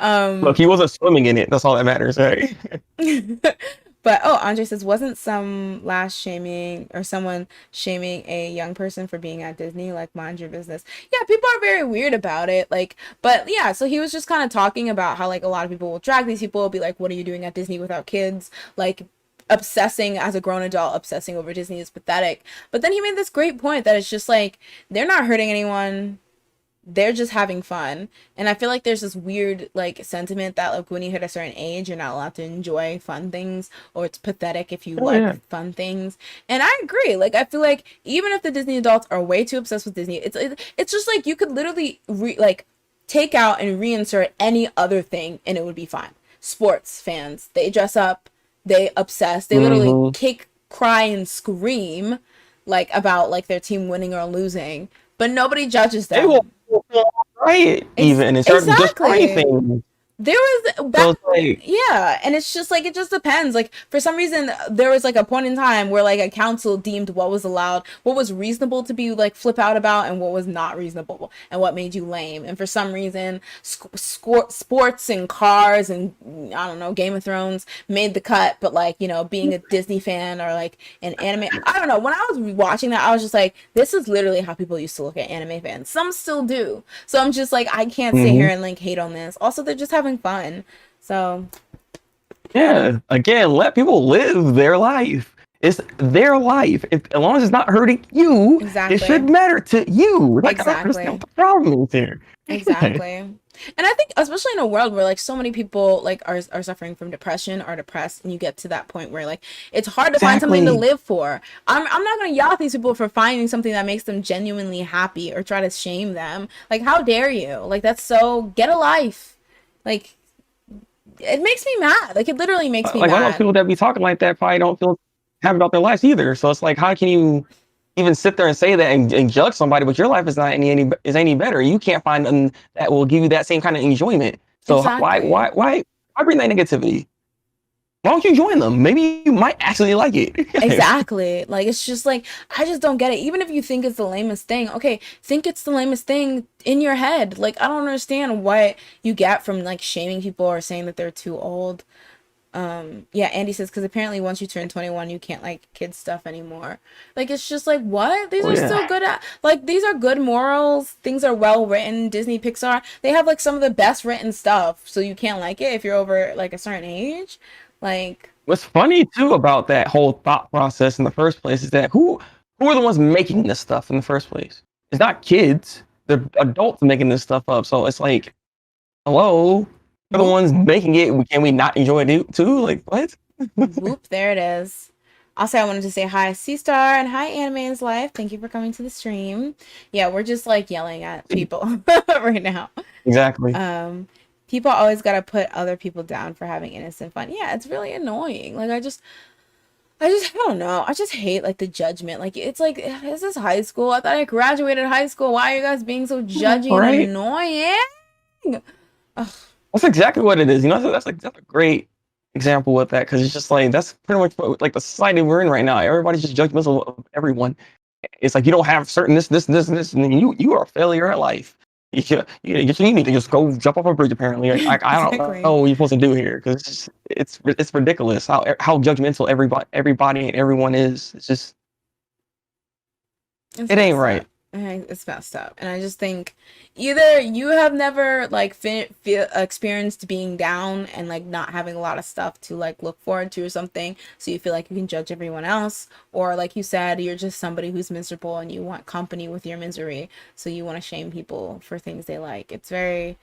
Um he wasn't swimming in it. That's all that matters, right? But oh, Andre says, wasn't some last shaming or someone shaming a young person for being at Disney? Like, mind your business. Yeah, people are very weird about it. Like, but yeah, so he was just kind of talking about how like a lot of people will drag these people, will be like, what are you doing at Disney without kids? Like, obsessing as a grown adult, obsessing over Disney is pathetic. But then he made this great point that it's just like they're not hurting anyone, they're just having fun. And I feel like there's this weird like sentiment that like when you hit a certain age you're not allowed to enjoy fun things, or it's pathetic if you Oh like yeah. fun things. And I agree. Like I feel like even if the Disney adults are way too obsessed with Disney, it's just like you could literally like take out and reinsert any other thing and it would be fine. Sports fans, they dress up, they obsess, they literally Hmm. kick, cry and scream like about like their team winning or losing, but nobody judges They them. will riot even and start destroying Exactly. things. There was So back, it's like, yeah, and it's just like it just depends. Like for some reason, there was like a point in time where like a council deemed what was allowed, what was reasonable to be like flip out about, and what was not reasonable, and what made you lame. And for some reason, sports and cars and I don't know, Game of Thrones made the cut, but like being a Disney fan or like an anime, I don't know. When I was watching that, I was just like, this is literally how people used to look at anime fans. Some still do. So I'm just like, I can't sit here mhm. and like hate on this. Also, they're just having fun. So Yeah. Again, let people live their life. It's their life. As long as it's not hurting you, it Exactly. should matter to you. Like, I don't understand Exactly. what the problem is here. Exactly. And I think especially in a world where like so many people like are suffering from depression or depressed, and you get to that point where like it's hard to find something to Exactly. live for. I'm not gonna yell at these people for finding something that makes them genuinely happy or try to shame them. Like how dare you? Like that's so get a life. Like it makes me mad. Like it literally makes me Like, a lot of mad. people that be talking like that probably don't feel happy about their lives either. So it's like, how can you even sit there and say that and judge somebody, but your life is not any better? You can't find nothing that will give you that same kind of enjoyment. So Exactly. why bring that negativity? Why don't you join them? Maybe you might actually like it. Exactly. Like it's just like I just don't get it. Even if you think it's the lamest thing, okay, think it's the lamest thing in your head. Like I don't understand what you get from like shaming people or saying that they're too old. Yeah, Andy says because apparently once you turn 21, you can't like kids stuff anymore. Like it's just like what? These Oh are still yeah, good at like these are good morals. Things are well written. Disney, Pixar, they have like some of the best written stuff. So you can't like it if you're over like a certain age. Like what's funny too about that whole thought process in the first place is that who are the ones making this stuff in the first place? It's not kids. They're adults making this stuff up. So it's like, hello, we're the whoop. ones making it. Can we not enjoy it too? Like what? Whoop, there it is. Also, I wanted to say hi, C Star, and hi, Anime's Life. Thank you for coming to the stream. Yeah, we're just like yelling at people right now. Exactly. Um, People always gotta put other people down for having innocent fun. Yeah, it's really annoying. Like, I don't know. I just hate like the judgment. Like, it's like, this is high school. I thought I graduated high school. Why are you guys being so judgy and Right. annoying? Ugh, That's exactly what it is. You know, that's a great example with that because it's just like that's pretty much what, like the society we're in right now. Everybody's just judgmental of everyone. It's like you don't have certain this, and this, and then you are a failure at life. You need to just go jump off a bridge. Apparently, I don't know exactly. what you're supposed to do here because it's ridiculous how judgmental everybody and everyone is. It's just It's it ain't messed up. right. It's messed up. And I just think either you have never like experienced being down and like not having a lot of stuff to like look forward to or something, so you feel like you can judge everyone else, or like you said, you're just somebody who's miserable and you want company with your misery, so you want to shame people for things they like. It's very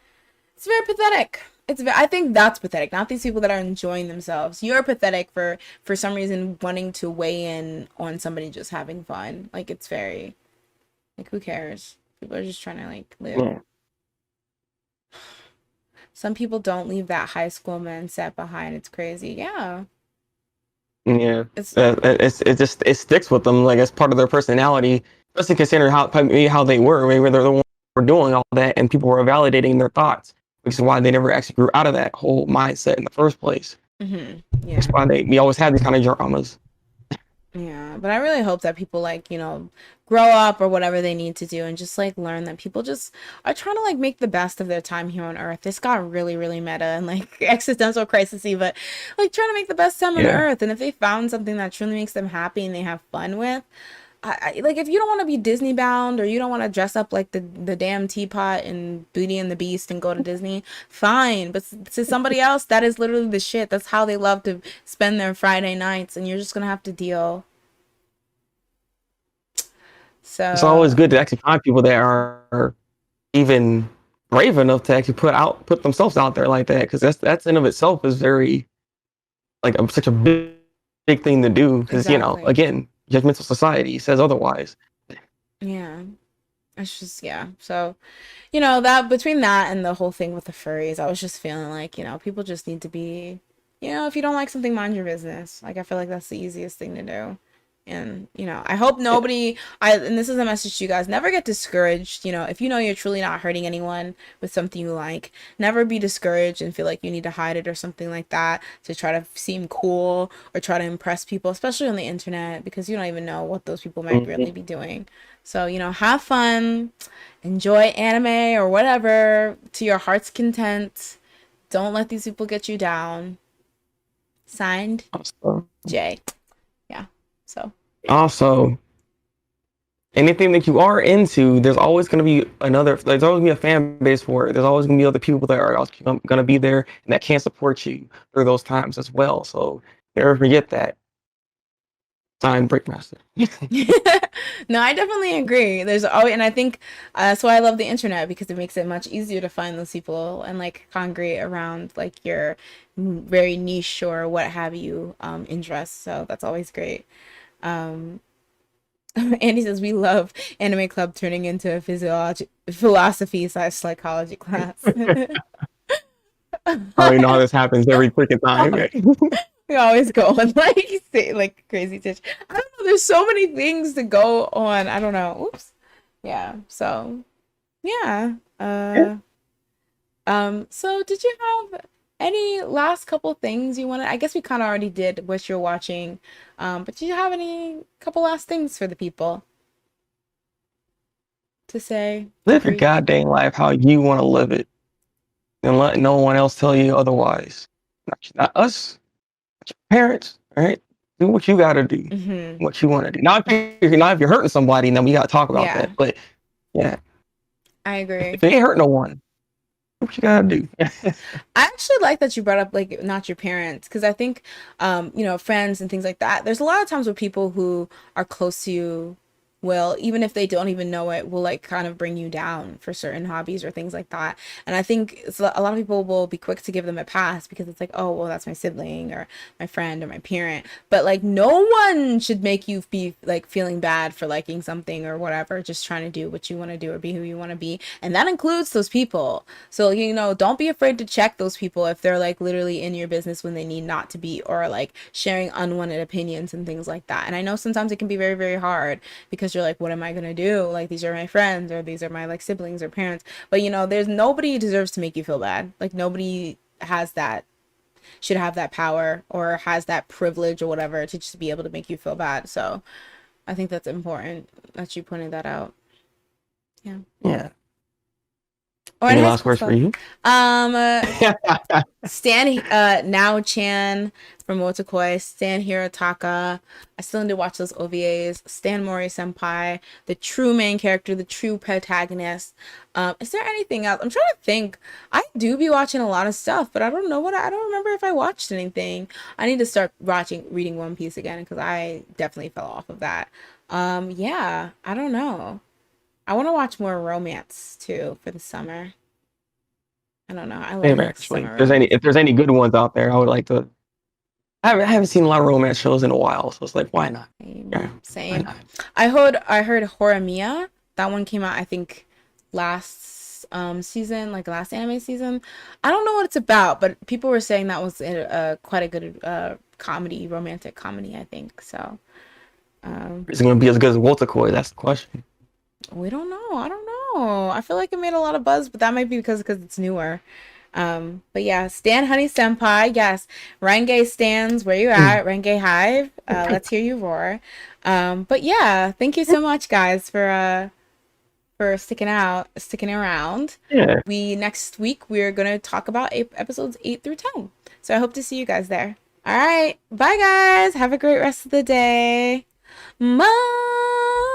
pathetic. I think that's pathetic, not these people that are enjoying themselves. You're pathetic for some reason wanting to weigh in on somebody just having fun. Like it's very like who cares? People are just trying to like live. Yeah, Some people don't leave that high school mindset behind. It's crazy. Yeah. yeah. It's It sticks with them like as part of their personality, especially considering how they were. Maybe they're the ones who were doing all that, and people were validating their thoughts, which is why they never actually grew out of that whole mindset in the first place. That's yeah. why we always had these kind of dramas. Yeah, but I really hope that people like, grow up or whatever they need to do and just like learn that people just are trying to like make the best of their time here on Earth. This got really, really meta and like existential crisisy, but like trying to make the best time on Yeah, Earth. And if they found something that truly makes them happy and they have fun with, like if you don't want to be Disney bound or you don't want to dress up like the damn teapot and Beauty and the Beast and go to Disney, fine. But to somebody else, that is literally the shit. That's how they love to spend their Friday nights, and you're just gonna have to deal. it's always So good to actually find people that are even brave enough to actually put themselves out there like that, because that's in of itself is very like such a big thing to do. Because exactly, again, judgmental society says otherwise. yeah. It's just yeah. So that between that and the whole thing with the furries, I was just feeling like people just need to be, if you don't like something, mind your business. Like I feel like that's the easiest thing to do. And I hope Yeah, nobody and this is a message to you guys, never get discouraged. If you know you're truly not hurting anyone with something you like, never be discouraged and feel like you need to hide it or something like that to try to seem cool or try to impress people, especially on the internet, because you don't even know what those people might really mhm. be doing. So have fun, enjoy anime or whatever to your heart's content. Don't let these people get you down. Signed, Also, Jay. Yeah. So also, anything that you are into, there's always going to be there's always going to be a fan base for it. There's always going to be other people that are going to be there and that can support you through those times as well. So never forget that. Sign Breakmaster. No, I definitely agree. There's always, and I think that's why I love the internet because it makes it much easier to find those people and like congregate around like your very niche or what have you interests. So that's always great. Um, Andy says we love anime club turning into a physiology philosophy slash psychology class. I already know how this happens every freaking time. We always go on like say like crazy titch. I don't know. There's so many things to go on. I don't know. Oops. Yeah. So yeah. Yeah. So did you have any last couple things you wanted? I guess we kind of already did what you're watching. But do you have any couple last things for the people to say? Live your goddamn life how you want to live it, and let no one else tell you otherwise. Not us, not your parents. All right, do what you got to do, what you want to do. Not if you're hurting somebody, then we got to talk about that. But yeah, I agree. If it ain't hurt no one, do what you got to do. I actually like that you brought up like not your parents because I think, friends and things like that. There's a lot of times where people who are close to you will, even if they don't even know it, will like kind of bring you down for certain hobbies or things like that. And I think a lot of people will be quick to give them a pass because it's like, oh, well, that's my sibling or my friend or my parent. But like no one should make you be like feeling bad for liking something or whatever, just trying to do what you want to do or be who you want to be. And that includes those people. So, don't be afraid to check those people if they're like literally in your business when they need not to be, or like sharing unwanted opinions and things like that. And I know sometimes it can be very, very hard because you're like, what am I gonna do? Like, these are my friends or these are my like siblings or parents. But there's nobody deserves to make you feel bad. Like nobody should have that power or has that privilege or whatever to just be able to make you feel bad. So I think that's important that you pointed that out. Yeah. Yeah. Any last words for you? Stan Now Chan from Wotakoi, Stan Hirotaka. I still need to watch those OVAs. Stan Mori Senpai, the true main character, the true protagonist. Is there anything else? I'm trying to think. I do be watching a lot of stuff, but I don't remember if I watched anything. I need to start reading One Piece again because I definitely fell off of that. Yeah, I don't know. I want to watch more romance too for the summer. I don't know. I love actually. If there's any good ones out there, I would like to. I haven't seen a lot of romance shows in a while, so it's like, why not? Same. Why not? I heard Horimiya. That one came out, I think, last season, like last anime season. I don't know what it's about, but people were saying that was quite a good romantic comedy, I think. So. Is it going to be as good as Wotakoi? That's the question. We don't know. I don't know. I feel like it made a lot of buzz, but that might be because it's newer. But yeah, Stan Honey Senpai. Yes, Renge stands. Where you at? Renge Hive. Let's hear you roar. But yeah, thank you so much, guys, for sticking around. Yeah. Next week we're gonna talk about episodes 8 through 10. So I hope to see you guys there. All right, bye guys. Have a great rest of the day. Bye.